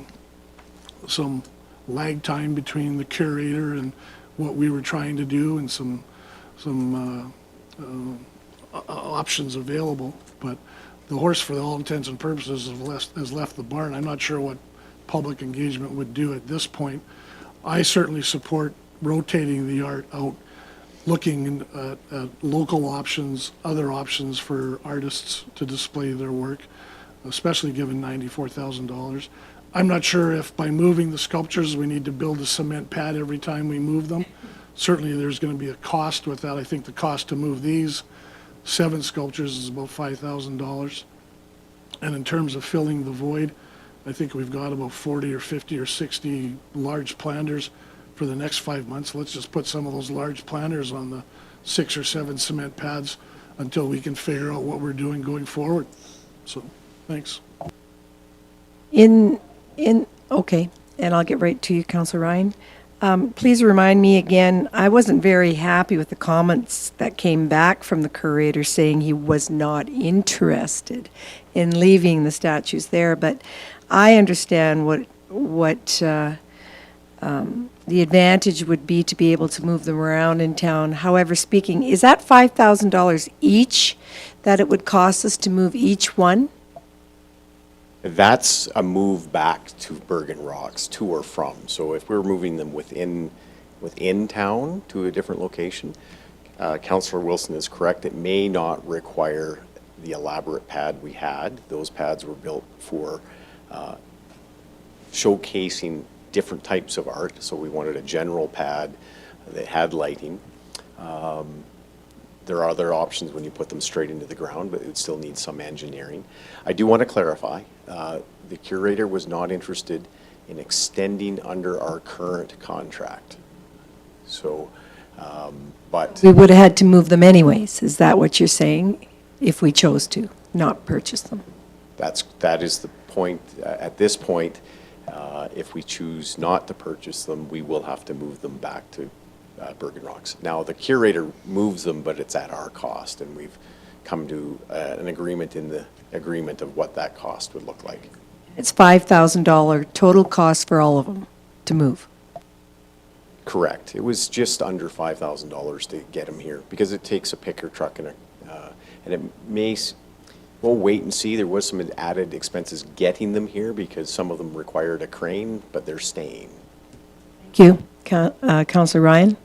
some lag time between the curator and what we were trying to do and some options available. But the horse, for all intents and purposes, has left the barn. I'm not sure what public engagement would do at this point. I certainly support rotating the art out, looking at local options, other options for artists to display their work, especially given $94,000. I'm not sure if by moving the sculptures, we need to build a cement pad every time we move them. Certainly, there's going to be a cost with that. I think the cost to move these 7 sculptures is about $5,000. And in terms of filling the void, I think we've got about 40 or 50 or 60 large planters for the next 5 months. Let's just put some of those large planters on the 6 or 7 cement pads until we can figure out what we're doing going forward. So, thanks. Okay, and I'll get right to you, Councillor Ryan. Please remind me again, I wasn't very happy with the comments that came back from the curator saying he was not interested in leaving the statues there, but I understand what the advantage would be to be able to move them around in town. However, speaking, is that $5,000 each that it would cost us to move each one? That's a move back to Bergen Rocks, to or from. So if we're moving them within town to a different location, Councillor Wilson is correct. It may not require the elaborate pad we had. Those pads were built for showcasing different types of art. So we wanted a general pad that had lighting. There are other options when you put them straight into the ground, but it would still need some engineering. I do want to clarify, the curator was not interested in extending under our current contract. So, but... We would have had to move them anyways, is that what you're saying? If we chose to not purchase them? That is the point. At this point, if we choose not to purchase them, we will have to move them back to Bergen Rocks. Now, the curator moves them, but it's at our cost, and we've come to an agreement in the agreement of what that cost would look like. It's $5,000 total cost for all of them to move. Correct. It was just under $5,000 to get them here, because it takes a picker truck and it may, we'll wait and see. There was some added expenses getting them here because some of them required a crane, but they're staying. Thank you. Councillor Ryan?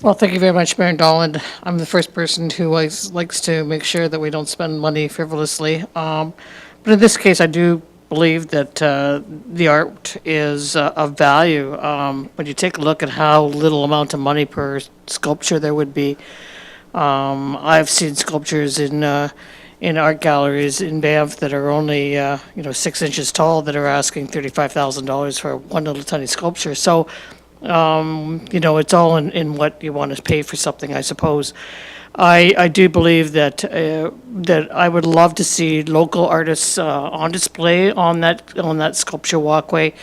Well, thank you very much, Mayor Dolan. I'm the first person who likes to make sure that we don't spend money frivolously. But in this case, I do believe that the art is of value. When you take a look at how little amount of money per sculpture there would be, I've seen sculptures in art galleries in Banff that are only 6 inches tall that are asking $35,000 for one little tiny sculpture. So, it's all in what you want to pay for something, I suppose. I do believe that I would love to see local artists on display on that sculpture walkway.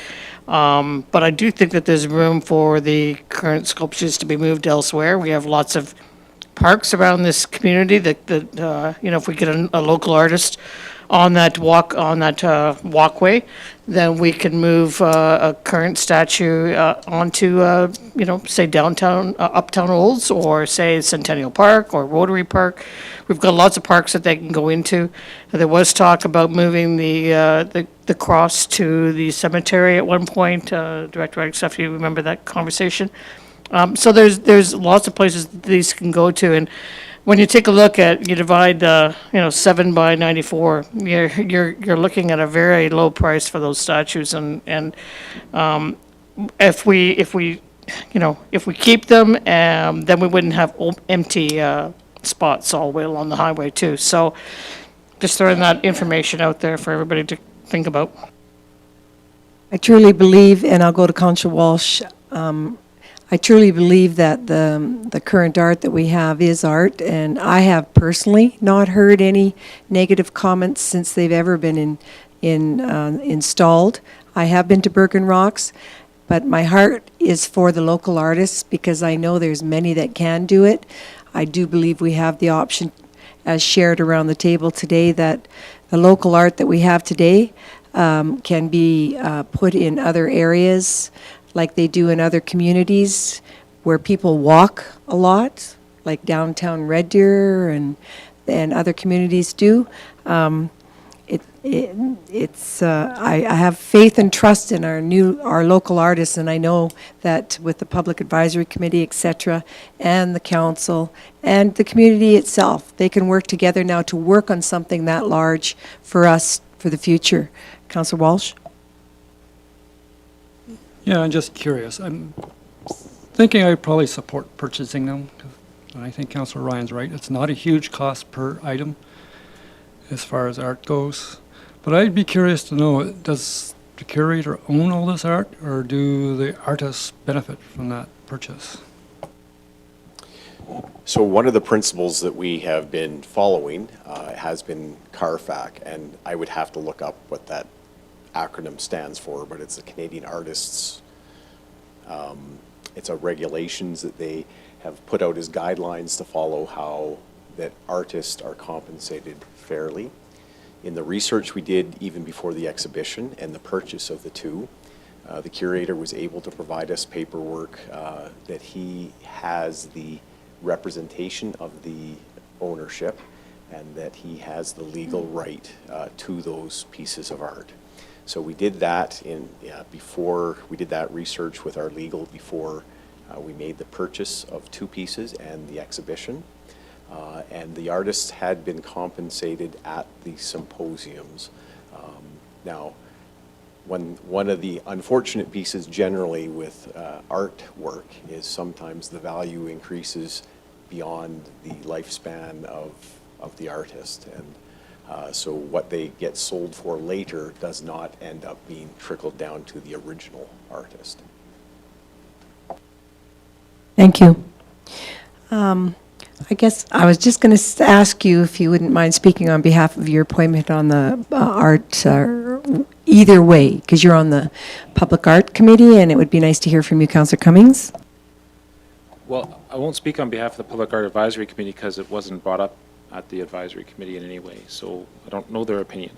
But I do think that there's room for the current sculptures to be moved elsewhere. We have lots of parks around this community that if we get a local artist on that walkway, then we can move a current statue onto say downtown Uptown Olds, or say Centennial Park or Rotary Park. We've got lots of parks that they can go into. There was talk about moving the cross to the cemetery at one point. Director Agstaff, if you remember that conversation. So there's lots of places that these can go to, and when you take a look at, you divide 7 by 94, you're looking at a very low price for those statues, and if we keep them, then we wouldn't have empty spots all the way along the highway too. So just throwing that information out there for everybody to think about. I truly believe, and I'll go to Councillor Walsh, I truly believe that the current art that we have is art, and I have personally not heard any negative comments since they've ever been installed. I have been to Bergen Rocks, but my heart is for the local artists because I know there's many that can do it. I do believe we have the option, as shared around the table today, that the local art that we have today can be put in other areas, like they do in other communities where people walk a lot, like downtown Red Deer and other communities do. I have faith and trust in our local artists, and I know that with the Public Advisory Committee, et cetera, and the council and the community itself, they can work together now to work on something that large for us for the future. Councillor Walsh? Yeah, I'm just curious. I'm thinking I'd probably support purchasing them. And I think Councillor Ryan's right. It's not a huge cost per item as far as art goes. But I'd be curious to know, does the curator own all this art, or do the artists benefit from that purchase? So one of the principles that we have been following has been CARFAC, and I would have to look up what that acronym stands for, but it's the Canadian Artists. It's a regulations that they have put out as guidelines to follow how that artists are compensated fairly. In the research we did even before the exhibition and the purchase of the two, the curator was able to provide us paperwork that he has the representation of the ownership and that he has the legal right to those pieces of art. So we did that before we did that research with our legal before we made the purchase of two pieces and the exhibition. And the artists had been compensated at the symposiums. Now, one of the unfortunate pieces generally with artwork is sometimes the value increases beyond the lifespan of the artist. And so what they get sold for later does not end up being trickled down to the original artist. Thank you. I guess I was just going to ask you if you wouldn't mind speaking on behalf of your appointment on the art, either way, because you're on the Public Art Committee, and it would be nice to hear from you, Councillor Cummings. Well, I won't speak on behalf of the Public Art Advisory Committee because it wasn't brought up at the advisory committee in any way, so I don't know their opinion.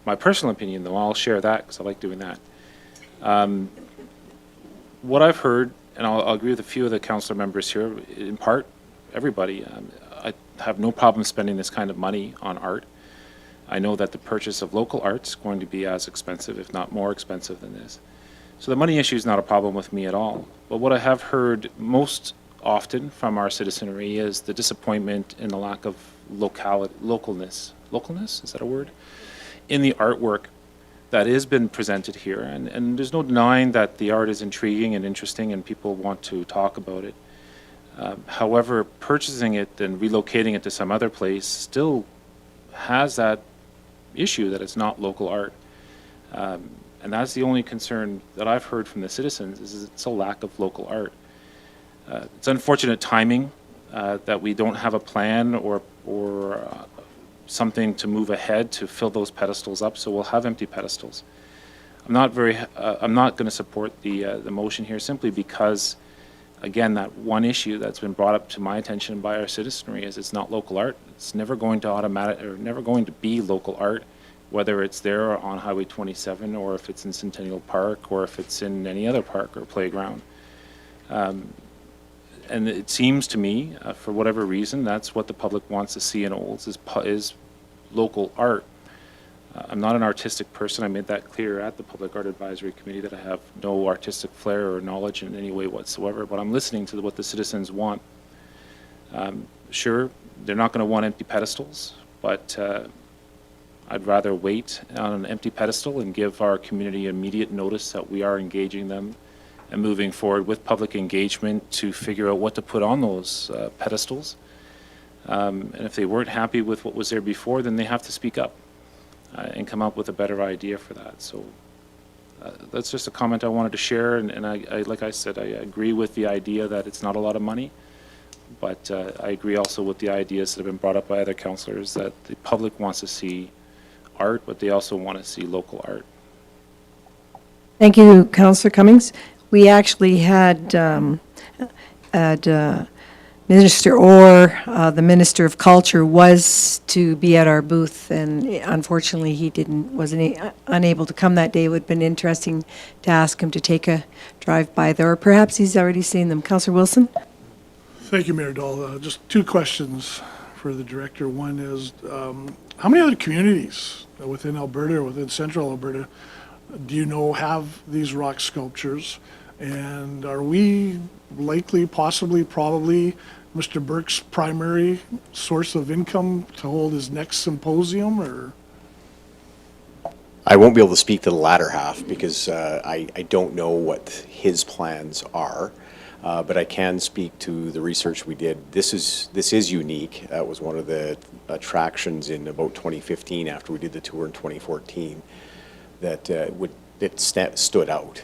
My personal opinion, though, I'll share that because I like doing that. What I've heard, and I'll agree with a few of the councillor members here, in part, everybody, I have no problem spending this kind of money on art. I know that the purchase of local art is going to be as expensive, if not more expensive than this. So the money issue is not a problem with me at all. But what I have heard most often from our citizenry is the disappointment in the lack of localness, is that a word? In the artwork that has been presented here. And there's no denying that the art is intriguing and interesting and people want to talk about it. However, purchasing it and relocating it to some other place still has that issue that it's not local art. And that's the only concern that I've heard from the citizens is it's a lack of local art. It's unfortunate timing that we don't have a plan or something to move ahead to fill those pedestals up, so we'll have empty pedestals. I'm not going to support the motion here simply because, again, that one issue that's been brought up to my attention by our citizenry is it's not local art. It's never going to never going to be local art, whether it's there on Highway 27 or if it's in Centennial Park or if it's in any other park or playground. And it seems to me, for whatever reason, that's what the public wants to see in Olds is local art. I'm not an artistic person. I made that clear at the Public Art Advisory Committee that I have no artistic flair or knowledge in any way whatsoever, but I'm listening to what the citizens want. Sure, they're not going to want empty pedestals, but I'd rather wait on an empty pedestal and give our community immediate notice that we are engaging them and moving forward with public engagement to figure out what to put on those pedestals. And if they weren't happy with what was there before, then they have to speak up and come up with a better idea for that. So that's just a comment I wanted to share. And I like I said, I agree with the idea that it's not a lot of money, but I agree also with the ideas that have been brought up by other councillors that the public wants to see art, but they also want to see local art. Thank you, Councillor Cummings. We actually had Minister Orr, the Minister of Culture, was to be at our booth, and unfortunately, he wasn't unable to come that day. It would have been interesting to ask him to take a drive by there, or perhaps he's already seen them. Councillor Wilson? Thank you, Mayor Dahl. Just two questions for the director. One is, how many other communities within Alberta or within central Alberta do you know have these rock sculptures? And are we likely, possibly, probably Mr. Burke's primary source of income to hold his next symposium, or? I won't be able to speak to the latter half because I don't know what his plans are, but I can speak to the research we did. This is unique. That was one of the attractions in about 2015 after we did the tour in 2014 that stood out.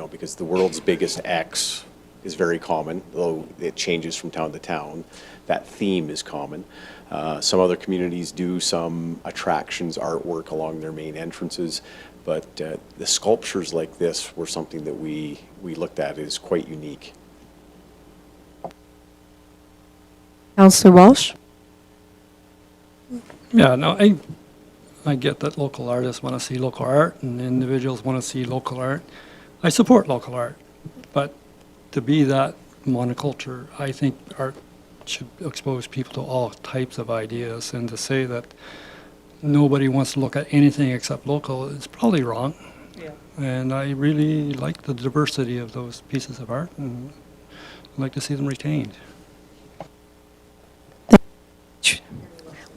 Because the world's biggest X is very common, though it changes from town to town. That theme is common. Some other communities do some attractions, artwork along their main entrances, but the sculptures like this were something that we looked at as quite unique. Councillor Walsh? Yeah, no, I get that local artists want to see local art and individuals want to see local art. I support local art, but to be that monoculture, I think art should expose people to all types of ideas, and to say that nobody wants to look at anything except local is probably wrong. Yeah. And I really like the diversity of those pieces of art, and I'd like to see them retained.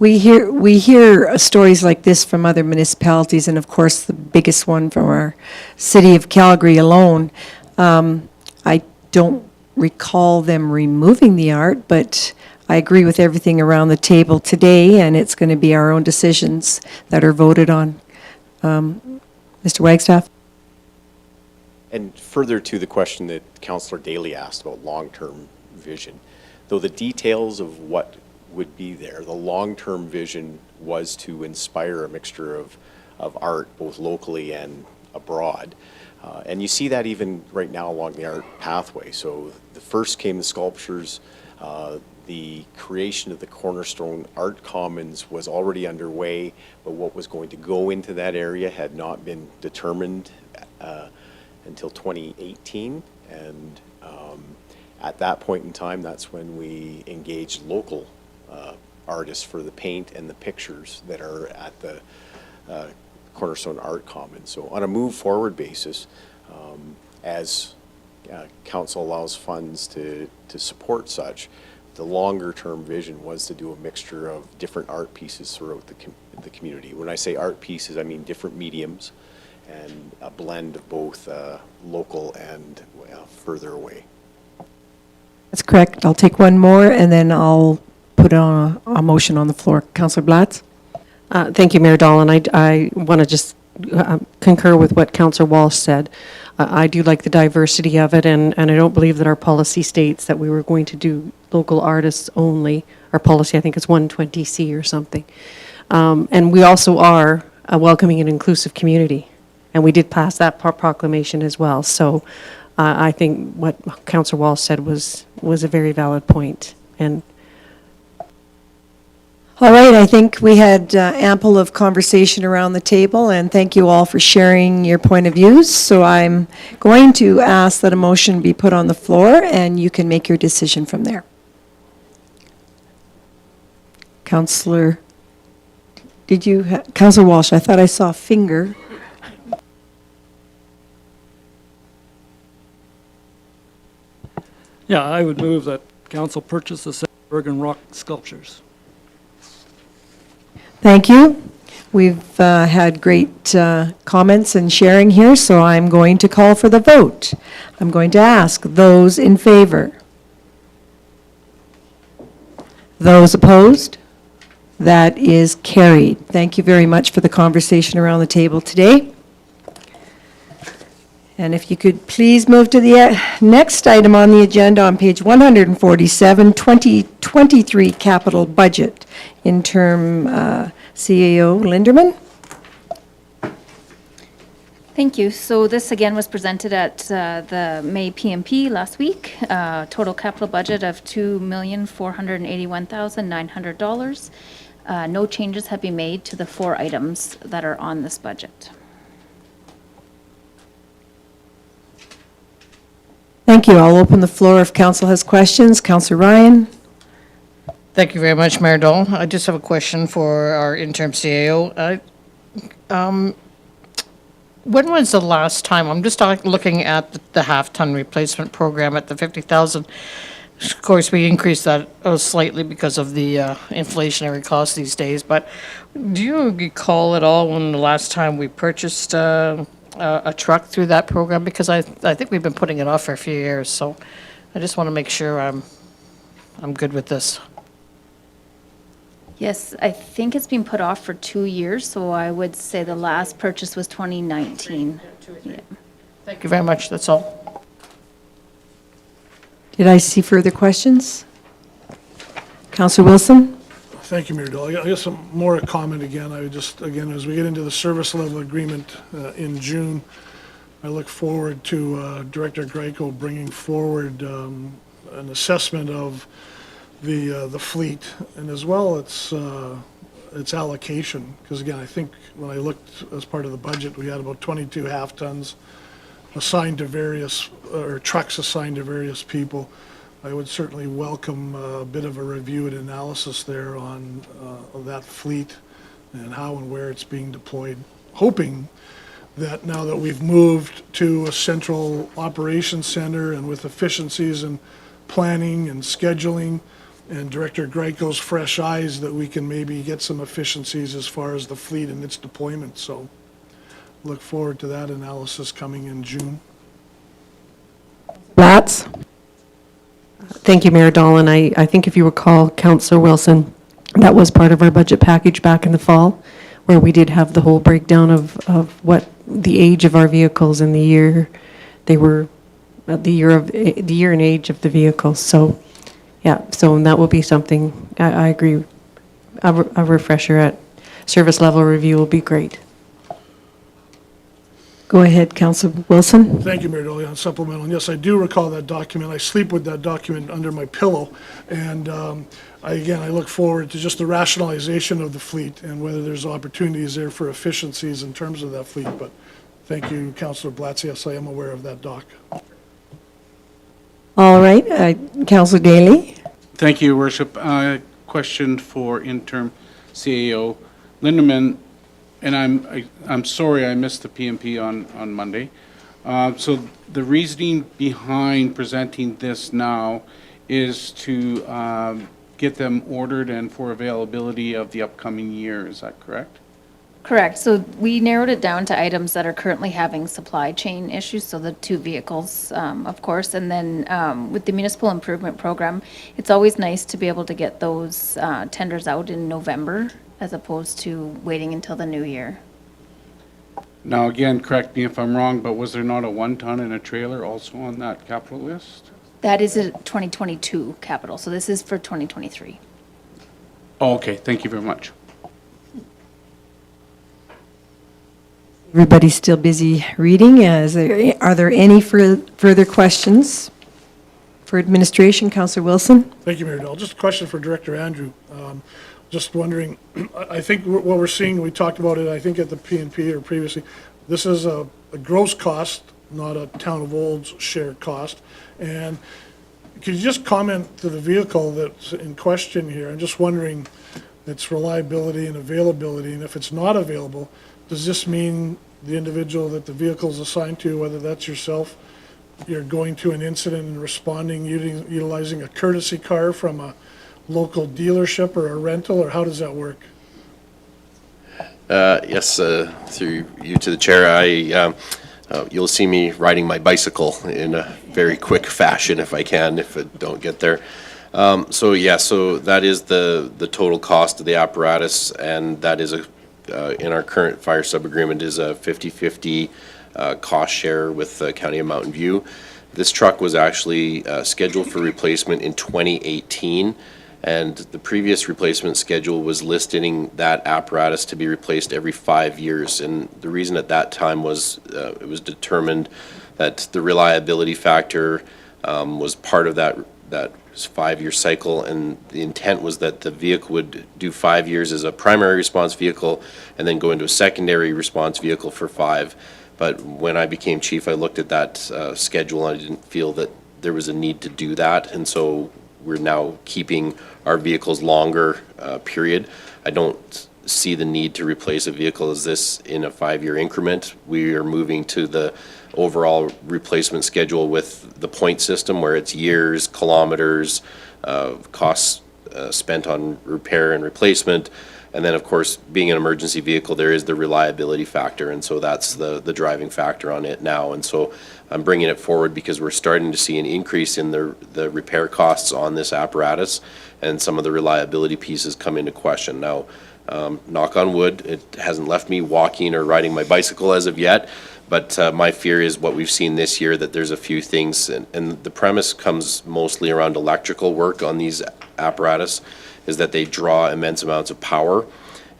We hear stories like this from other municipalities, and of course, the biggest one from our city of Calgary alone. I don't recall them removing the art, but I agree with everything around the table today, and it's going to be our own decisions that are voted on. Mr. Wagstaff? And further to the question that Councillor Daly asked about long-term vision, though the details of what would be there, the long-term vision was to inspire a mixture of art, both locally and abroad. And you see that even right now along the art pathway. So the first came the sculptures. The creation of the Cornerstone Art Commons was already underway, but what was going to go into that area had not been determined until 2018. And at that point in time, that's when we engaged local artists for the paint and the pictures that are at the Cornerstone Art Commons. So on a move forward basis, as council allows funds to support such, the longer term vision was to do a mixture of different art pieces throughout the community. When I say art pieces, I mean different mediums and a blend of both local and further away. That's correct. I'll take one more, and then I'll put a motion on the floor. Councillor Blatz? Thank you, Mayor Dahl, and I want to just concur with what Councillor Walsh said. I do like the diversity of it, and I don't believe that our policy states that we were going to do local artists only. Our policy, I think, is 120C or something. And we also are a welcoming and inclusive community, and we did pass that proclamation as well. So I think what Councillor Walsh said was a very valid point. And all right, I think we had ample of conversation around the table, and thank you all for sharing your point of views. So I'm going to ask that a motion be put on the floor, and you can make your decision from there. Councillor, Councillor Walsh, I thought I saw a finger. Yeah, I would move that council purchase the Bergen rock sculptures. Thank you. We've had great comments and sharing here, so I'm going to call for the vote. I'm going to ask those in favor. Those opposed? That is carried. Thank you very much for the conversation around the table today. And if you could please move to the next item on the agenda on page 147, 2023 capital budget, interim CAO Linderman. Thank you. So this again was presented at the May PMP last week. Total capital budget of $2,481,900. No changes have been made to the 4 items that are on this budget. Thank you. I'll open the floor if council has questions. Councillor Ryan? Thank you very much, Mayor Dahl. I just have a question for our interim CAO. When was the last time, I'm just looking at the half-ton replacement program at the 50,000. Of course, we increased that slightly because of the inflationary costs these days, but do you recall at all when the last time we purchased a truck through that program? Because I think we've been putting it off for a few years, so I just want to make sure I'm good with this. Yes, I think it's been put off for 2 years, so I would say the last purchase was 2019. Yeah. Thank you very much, that's all. Did I see further questions? Councillor Wilson? Thank you, Mayor Dahl. I guess some more a comment again. I would just, again, as we get into the service level agreement in June, I look forward to Director Greco bringing forward an assessment of the fleet, and as well its allocation. Because again, I think when I looked as part of the budget, we had about 22 half-tons assigned to various, or trucks assigned to various people. I would certainly welcome a bit of a review and analysis there on that fleet and how and where it's being deployed. Hoping that now that we've moved to a central operations center and with efficiencies and planning and scheduling, and Director Greco's fresh eyes, that we can maybe get some efficiencies as far as the fleet and its deployment. So look forward to that analysis coming in June. Blatz? Thank you, Mayor Dahl. And I think if you recall, Councillor Wilson, that was part of our budget package back in the fall, where we did have the whole breakdown of what the age of our vehicles and the year they were, the year and age of the vehicles. So yeah, so that will be something, I agree, a refresher at service level review will be great. Go ahead, Councillor Wilson. Thank you, Mayor Dahl, on supplemental. And yes, I do recall that document. I sleep with that document under my pillow. And I look forward to just the rationalization of the fleet and whether there's opportunities there for efficiencies in terms of that fleet. But thank you, Councillor Blatz. Yes, I am aware of that doc. All right, Councillor Daly. Thank you, Your Worship. Question for interim CAO. Lindeman, and I'm sorry I missed the PMP on Monday. So the reasoning behind presenting this now is to get them ordered and for availability of the upcoming year. Is that correct? Correct. So we narrowed it down to items that are currently having supply chain issues, so the 2 vehicles, of course. And then with the municipal improvement program, it's always nice to be able to get those tenders out in November as opposed to waiting until the new year. Now, again, correct me if I'm wrong, but was there not a 1-ton and a trailer also on that capital list? That is a 2022 capital, so this is for 2023. Oh, okay. Thank you very much. Everybody's still busy reading. Are there any further questions for administration? Councillor Wilson? Thank you, Mayor Dahl. Just a question for Director Andrew. Just wondering, I think what we're seeing, we talked about it, I think at the PNP or previously, this is a gross cost, not a Town of Olds shared cost. And could you just comment to the vehicle that's in question here? I'm just wondering its reliability and availability, and if it's not available, does this mean the individual that the vehicle is assigned to, whether that's yourself, you're going to an incident and responding, utilizing a courtesy car from a local dealership or a rental, or how does that work? Yes, through you to the chair, you'll see me riding my bicycle in a very quick fashion if I can, if I don't get there. So that is the total cost of the apparatus, and that is in our current fire sub-agreement is a 50-50 cost share with the County of Mountain View. This truck was actually scheduled for replacement in 2018, And the previous replacement schedule was listing that apparatus to be replaced every 5 years. And the reason at that time was it was determined that the reliability factor was part of that 5-year cycle, and the intent was that the vehicle would do 5 years as a primary response vehicle and then go into a secondary response vehicle for 5. But when I became chief, I looked at that schedule and I didn't feel that there was a need to do that, and so we're now keeping our vehicles longer period. I don't see the need to replace a vehicle as this in a 5-year increment. We are moving to the overall replacement schedule with the point system where it's years, kilometers, costs spent on repair and replacement. And then, of course, being an emergency vehicle, there is the reliability factor, and so that's the driving factor on it now. And so I'm bringing it forward because we're starting to see an increase in the repair costs on this apparatus, and some of the reliability pieces come into question. Now, knock on wood, it hasn't left me walking or riding my bicycle as of yet, but my fear is what we've seen this year, that there's a few things, and the premise comes mostly around electrical work on these apparatus, is that they draw immense amounts of power,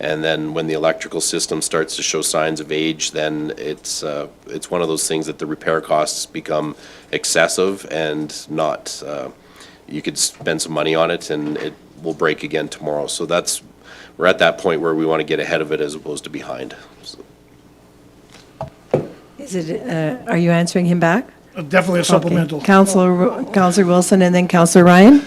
and then when the electrical system starts to show signs of age, then it's one of those things that the repair costs become excessive and not, you could spend some money on it and it will break again tomorrow. So we're at that point where we want to get ahead of it as opposed to behind. So. Are you answering him back? Definitely a supplemental. Okay. Councillor Wilson and then Councillor Ryan.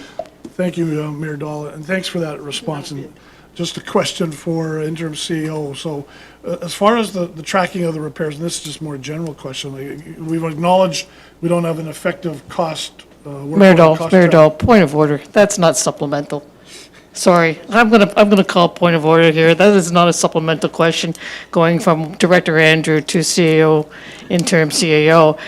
Thank you, Mayor Dahl, and thanks for that response. And just a question for interim CEO. So as far as the tracking of the repairs, and this is just more a general question, we've acknowledged we don't have an effective cost. Mayor Dahl, point of order. That's not supplemental. Sorry, I'm gonna call point of order here. That is not a supplemental question going from Director Andrew to CAO, interim CAO.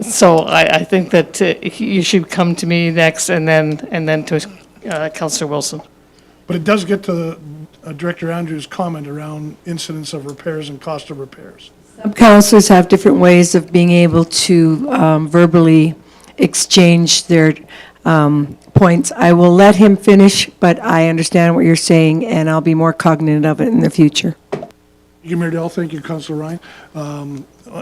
So I think that you should come to me next and then to Councillor Wilson. But it does get to Director Andrews' comment around incidents of repairs and cost of repairs. Some councillors have different ways of being able to verbally exchange their points. I will let him finish, but I understand what you're saying, and I'll be more cognizant of it in the future. Thank you, Mayor Dell. Thank you, Councillor Ryan.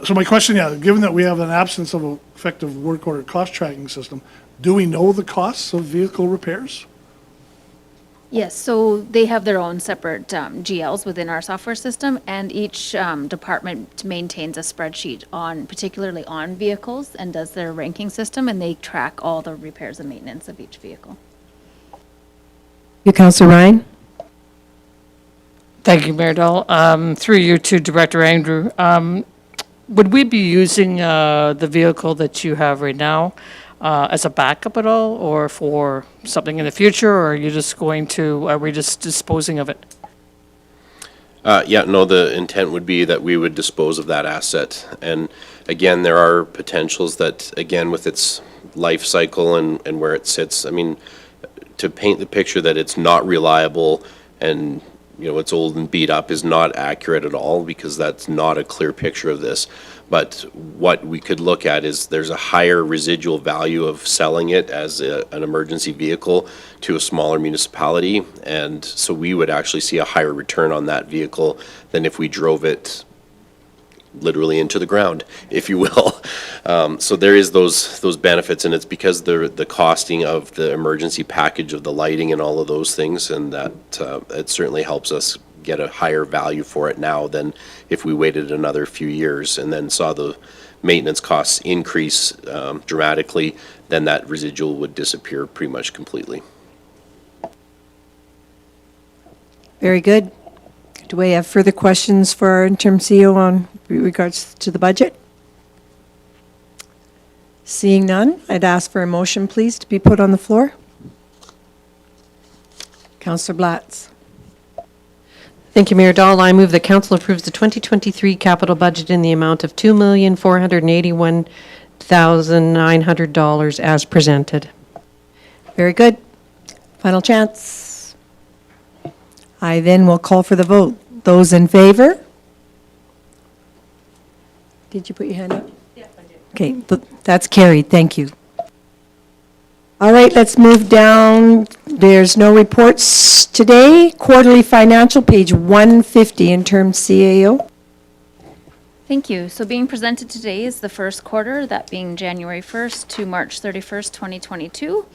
So my question, given that we have an absence of an effective work order cost tracking system, do we know the costs of vehicle repairs? Yes, so they have their own separate GLs within our software system, and each department maintains a spreadsheet particularly on vehicles, and does their ranking system, and they track all the repairs and maintenance of each vehicle. You, Councillor Ryan? Thank you, Mayor Dahl. Through you to Director Andrew, would we be using the vehicle that you have right now as a backup at all, or for something in the future, or are we just disposing of it? Yeah, no, the intent would be that we would dispose of that asset. And again, there are potentials that, again, with its life cycle and where it sits, I mean, to paint the picture that it's not reliable and it's old and beat up is not accurate at all, because that's not a clear picture of this. But what we could look at is there's a higher residual value of selling it as an emergency vehicle to a smaller municipality, and so we would actually see a higher return on that vehicle than if we drove it literally into the ground, if you will. So there is those benefits, and it's because the costing of the emergency package of the lighting and all of those things, and that it certainly helps us get a higher value for it now than if we waited another few years and then saw the maintenance costs increase dramatically. Then that residual would disappear pretty much completely. Very good. Do we have further questions for our interim CEO on regards to the budget? Seeing none, I'd ask for a motion, please, to be put on the floor. Councillor Blatz. Thank you, Mayor Dahl. I move that council approves the 2023 capital budget in the amount of $2,481,900 as presented. Very good. Final chance. I then will call for the vote. Those in favor? Did you put your hand up? Yeah, I did. Okay, that's carried. Thank you. All right, let's move down There's no reports today. Quarterly financial, page 150, interim CAO. Thank you. So being presented today is the first quarter, that being January 1st to March 31st, 2022.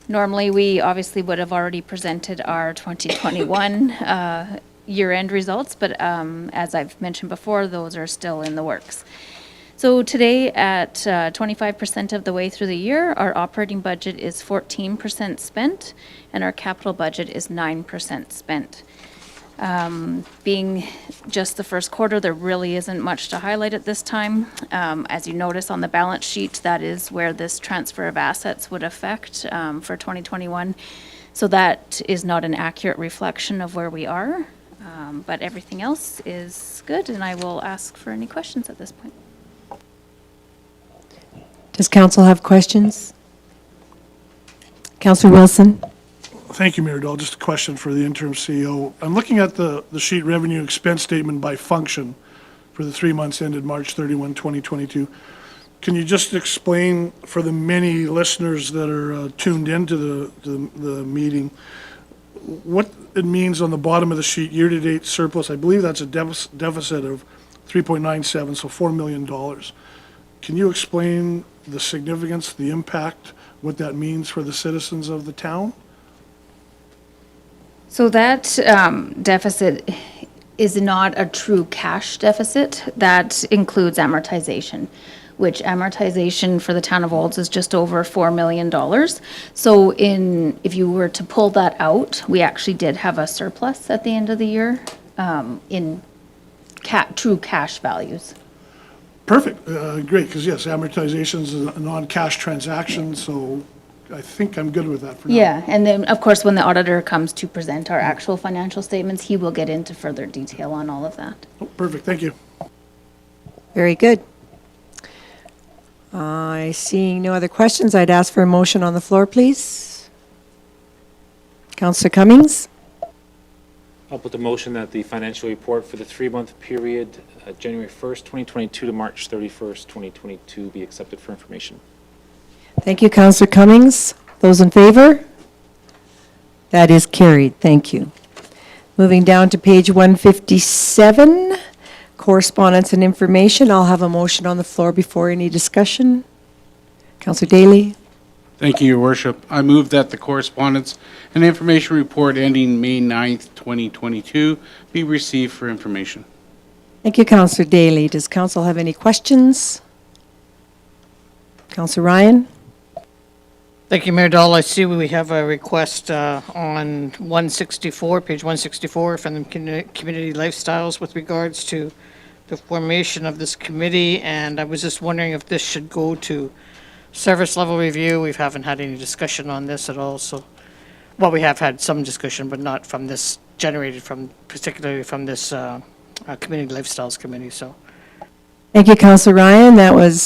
Normally, we obviously would have already presented our 2021 year-end results, but as I've mentioned before, those are still in the works. So today, at 25% of the way through the year, our operating budget is 14% spent, and our capital budget is 9% spent. Being just the first quarter, there really isn't much to highlight at this time. As you notice on the balance sheet, that is where this transfer of assets would affect for 2021. So that is not an accurate reflection of where we are, but everything else is good, and I will ask for any questions at this point. Does council have questions? Councillor Wilson? Thank you, Mayor Dahl. Just a question for the interim CEO. I'm looking at the sheet revenue expense statement by function for the 3 months ended March 31, 2022. Can you just explain for the many listeners that are tuned into the meeting what it means on the bottom of the sheet, year-to-date surplus? I believe that's a deficit of 3.97, so $4 million. Can you explain the significance, the impact, what that means for the citizens of the town? So that deficit is not a true cash deficit. That includes amortization, which amortization for the town of Olds is just over $4 million. So if you were to pull that out, we actually did have a surplus at the end of the year in true cash values. Perfect, great, because yes, amortization is a non-cash transaction, so I think I'm good with that for now. Yeah, and then, of course, when the auditor comes to present our actual financial statements, he will get into further detail on all of that. Oh, perfect, thank you. Very good. Seeing no other questions, I'd ask for a motion on the floor, please. Councillor Cummings? I'll put the motion that the financial report for the 3-month period, January 1st, 2022 to March 31st, 2022 be accepted for information. Thank you, Councillor Cummings. Those in favor? That is carried. Thank you. Moving down to page 157, correspondence and information. I'll have a motion on the floor before any discussion. Councillor Daly? Thank you, Your Worship. I move that the correspondence and information report ending May 9th, 2022 be received for information. Thank you, Councillor Daly. Does council have any questions? Councillor Ryan? Thank you, Mayor Dahl. I see we have a request on 164, page 164 from the Community Lifestyles with regards to the formation of this committee, and I was just wondering if this should go to service level review. We haven't had any discussion on this at all, so, well, we have had some discussion, but not from this, generated from, particularly from this Community Lifestyles Committee, so. Thank you, Councillor Ryan. That was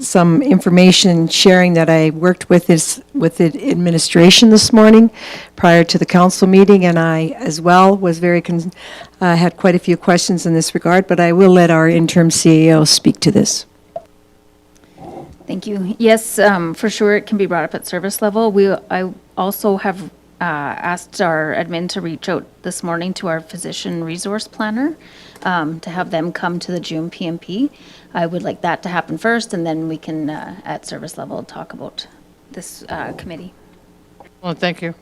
some information sharing that I worked with the administration this morning prior to the council meeting, and I as well was had quite a few questions in this regard, but I will let our interim CEO speak to this. Thank you. Yes, for sure, it can be brought up at service level. I also have asked our admin to reach out this morning to our physician resource planner to have them come to the June PMP. I would like that to happen first, and then we can, at service level, talk about this committee. Well, thank you.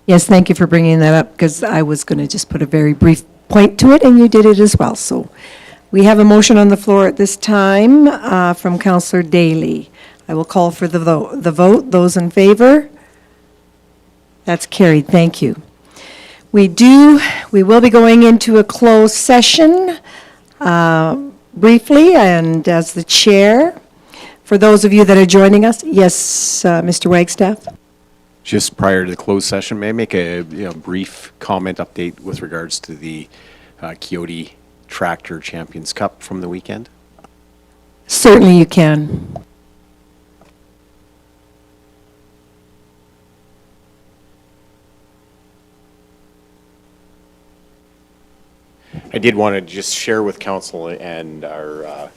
Yes, thank you for bringing that up, because I was going to just put a very brief point to it, and you did it as well. So we have a motion on the floor at this time from Councillor Daly. I will call for the vote. Those in favor? That's carried. Thank you. We will be going into a closed session briefly, and as the chair, for those of you that are joining us, yes, Mr. Wagstaff? Just prior to the closed session, may I make a brief comment update with regards to the Coyote Tractor Champions Cup from the weekend? Certainly you can. I did want to just share with council and our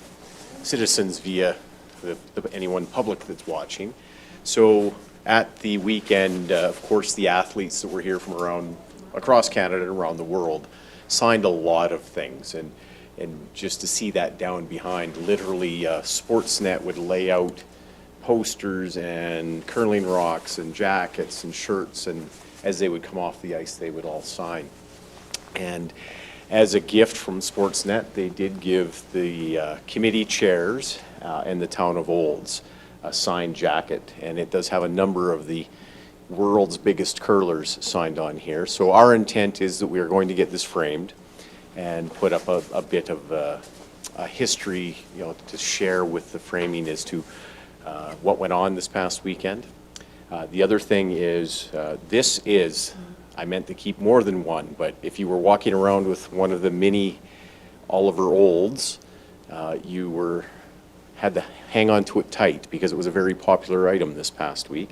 citizens via anyone public that's watching. So at the weekend, of course, the athletes that were here from across Canada and around the world signed a lot of things. And just to see that down behind, literally Sportsnet would lay out posters and curling rocks and jackets and shirts, and as they would come off the ice, they would all sign. And as a gift from Sportsnet, they did give the committee chairs and the town of Olds a signed jacket, and it does have a number of the world's biggest curlers signed on here. So our intent is that we are going to get this framed and put up a bit of a history, to share with the framing as to what went on this past weekend. The other thing is, I meant to keep more than one, but if you were walking around with one of the mini Oliver Olds, you had to hang on to it tight because it was a very popular item this past week.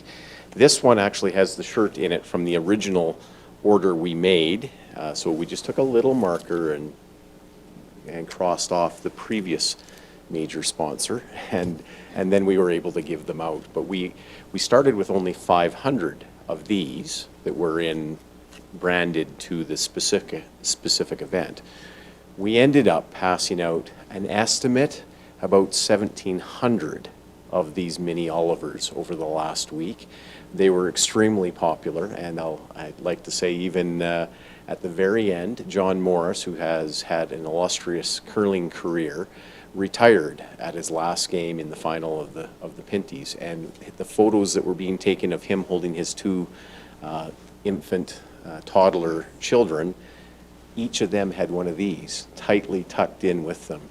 This one actually has the shirt in it from the original order we made, so we just took a little marker and crossed off the previous major sponsor, and then we were able to give them out. But we started with only 500 of these that were branded to the specific event. We ended up passing out an estimate about 1,700 of these mini Olivers over the last week. They were extremely popular, and I'd like to say even at the very end, John Morris, who has had an illustrious curling career, retired at his last game in the final of the Pinties, and the photos that were being taken of him holding his two infant toddler children, each of them had one of these tightly tucked in with them.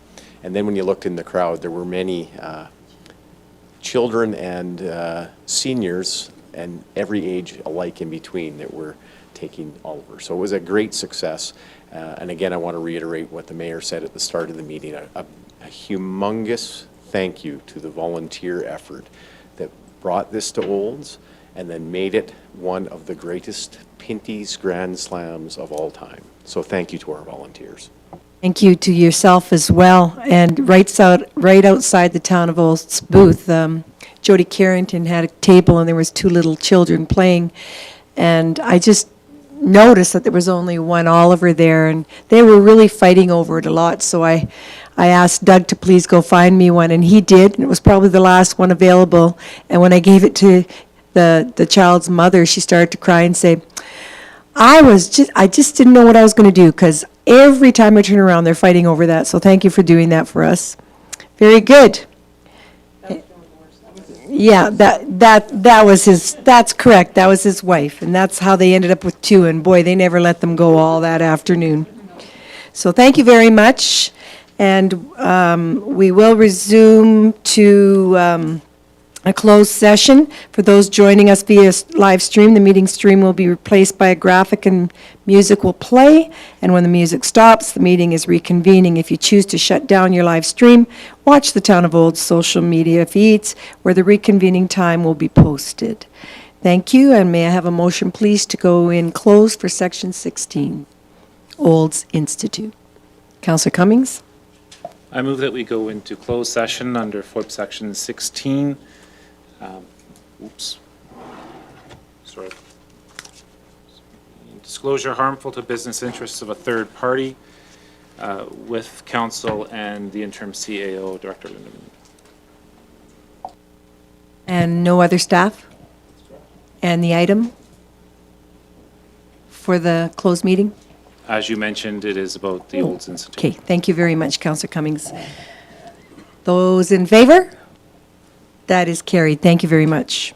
And then when you looked in the crowd, there were many children and seniors and every age alike in between that were taking Oliver. So it was a great success. And again, I want to reiterate what the mayor said at the start of the meeting, a humongous thank you to the volunteer effort that brought this to Olds and then made it one of the greatest Pinties Grand Slams of all time. So thank you to our volunteers. Thank you to yourself as well. And right outside the Town of Olds booth, Jody Carrington had a table and there was two little children playing. And I just noticed that there was only one Oliver there, and they were really fighting over it a lot. So I asked Doug to please go find me one, and he did. And it was probably the last one available. And when I gave it to the child's mother, she started to cry and say, I just didn't know what I was going to do, because every time I turn around, they're fighting over that. So thank you for doing that for us. Very good. Yeah, that was his, that's correct. That was his wife, and that's how they ended up with two, and boy, they never let them go all that afternoon. So thank you very much, and we will resume to a closed session. For those joining us via live stream, the meeting stream will be replaced by a graphic and music will play, and when the music stops, the meeting is reconvening. If you choose to shut down your live stream, watch the Town of Olds social media feeds where the reconvening time will be posted. Thank you, and may I have a motion, please, to go in closed for Section 16, Olds Institute. Councillor Cummings? I move that we go into closed session under FOIP Section 16. Sorry. Disclosure harmful to business interests of a third party with council and the interim CAO, Director Lindeman. And no other staff? And the item for the closed meeting? As you mentioned, it is about the Olds Institute. Okay, thank you very much, Councillor Cummings. Those in favor? That is carried. Thank you very much.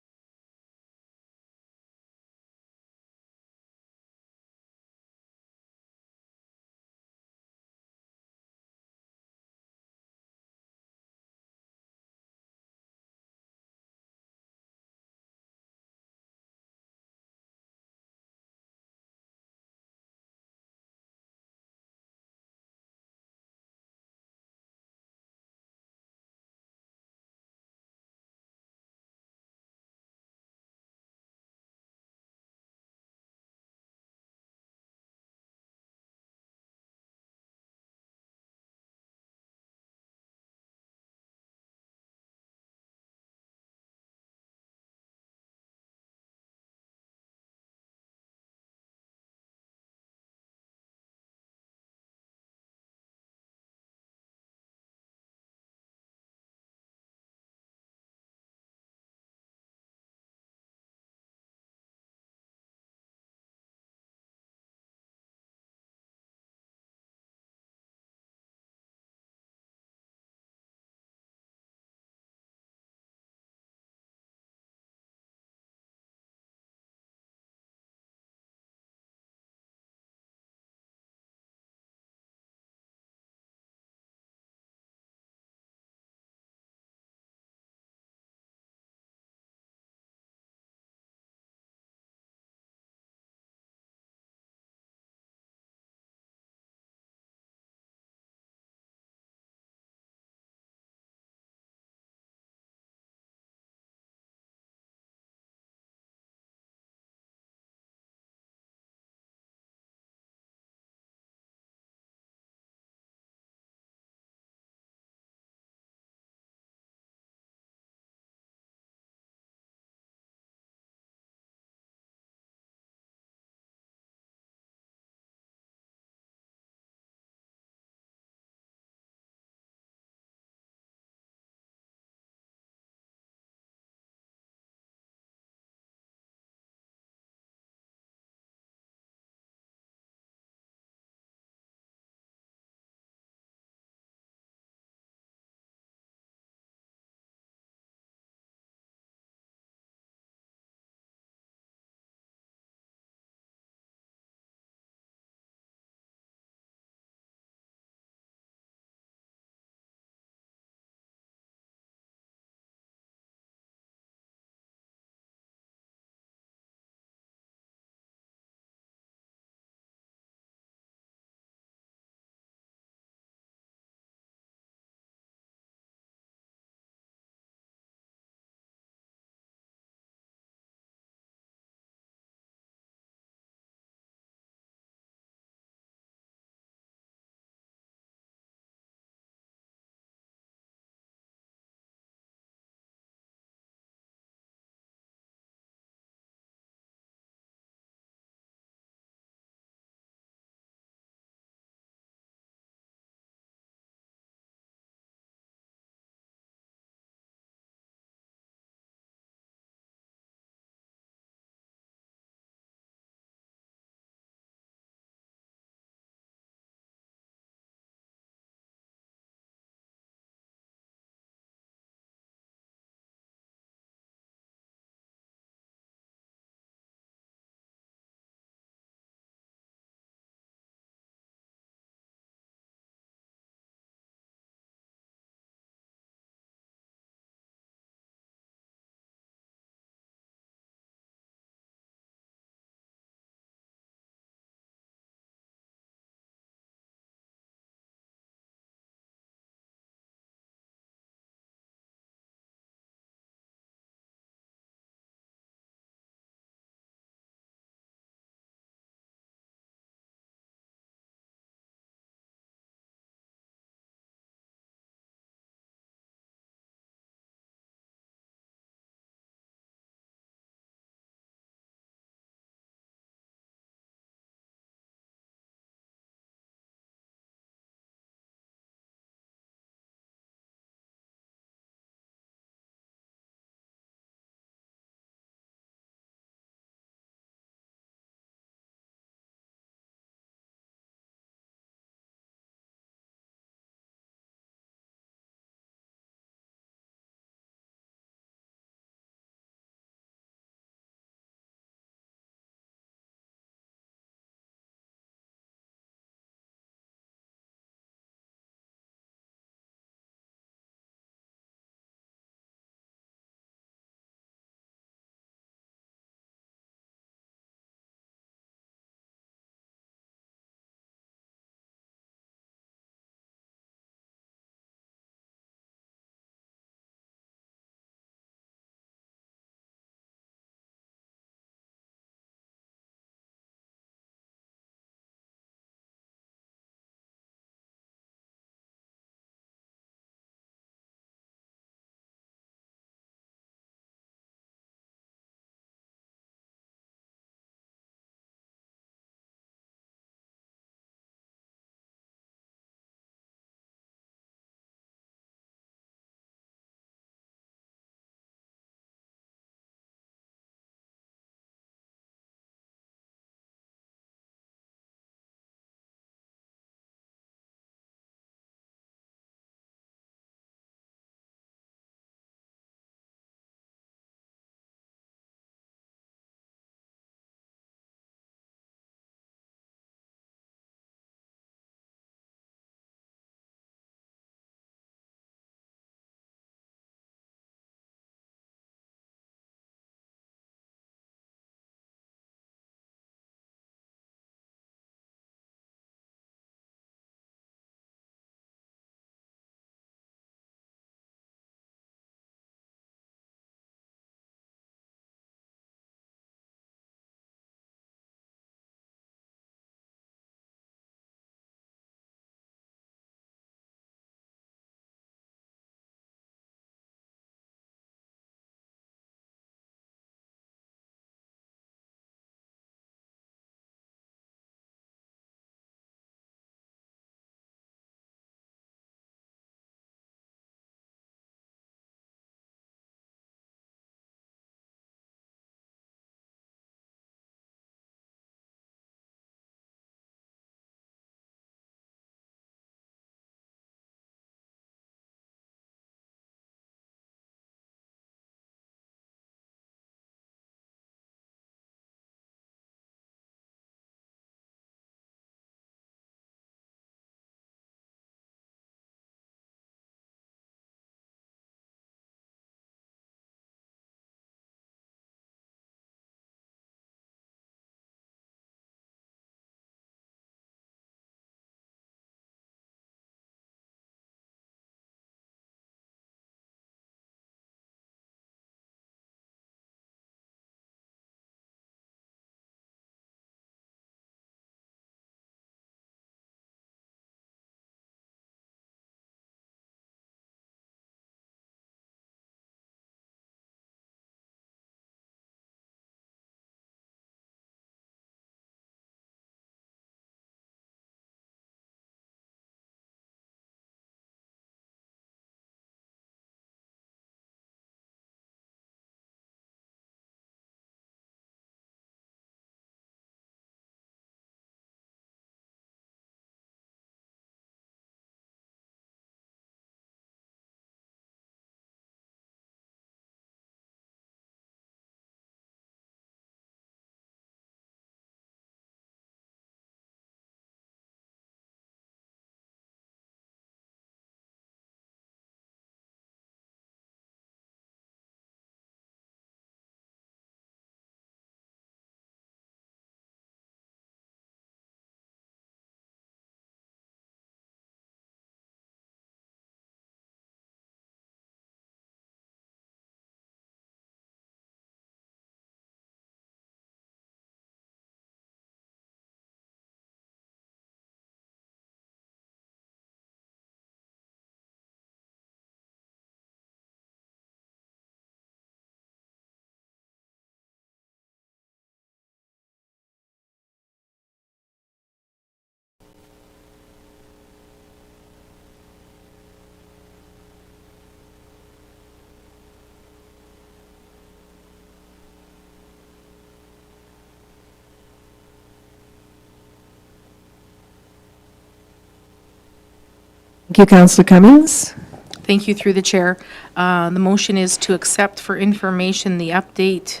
Thank you, Councillor Cummings. Thank you through the chair. The motion is to accept for information the update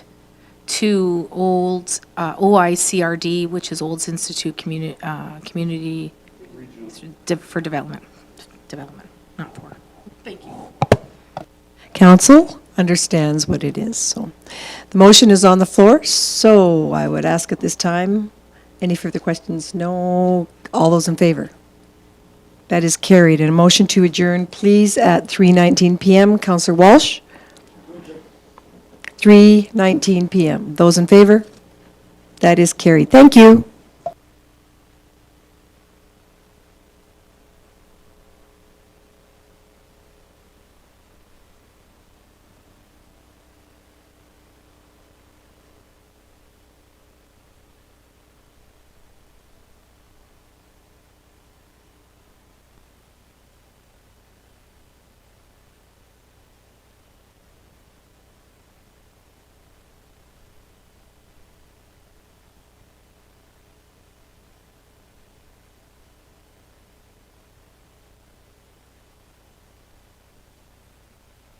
to Olds, OICRD, which is Olds Institute Community for Development, not for. Thank you. Council understands what it is, so. The motion is on the floor, so I would ask at this time, any further questions? No. All those in favor? That is carried. And a motion to adjourn, please, at 3:19 PM. Councillor Walsh? 3:19 PM. Those in favor? That is carried. Thank you.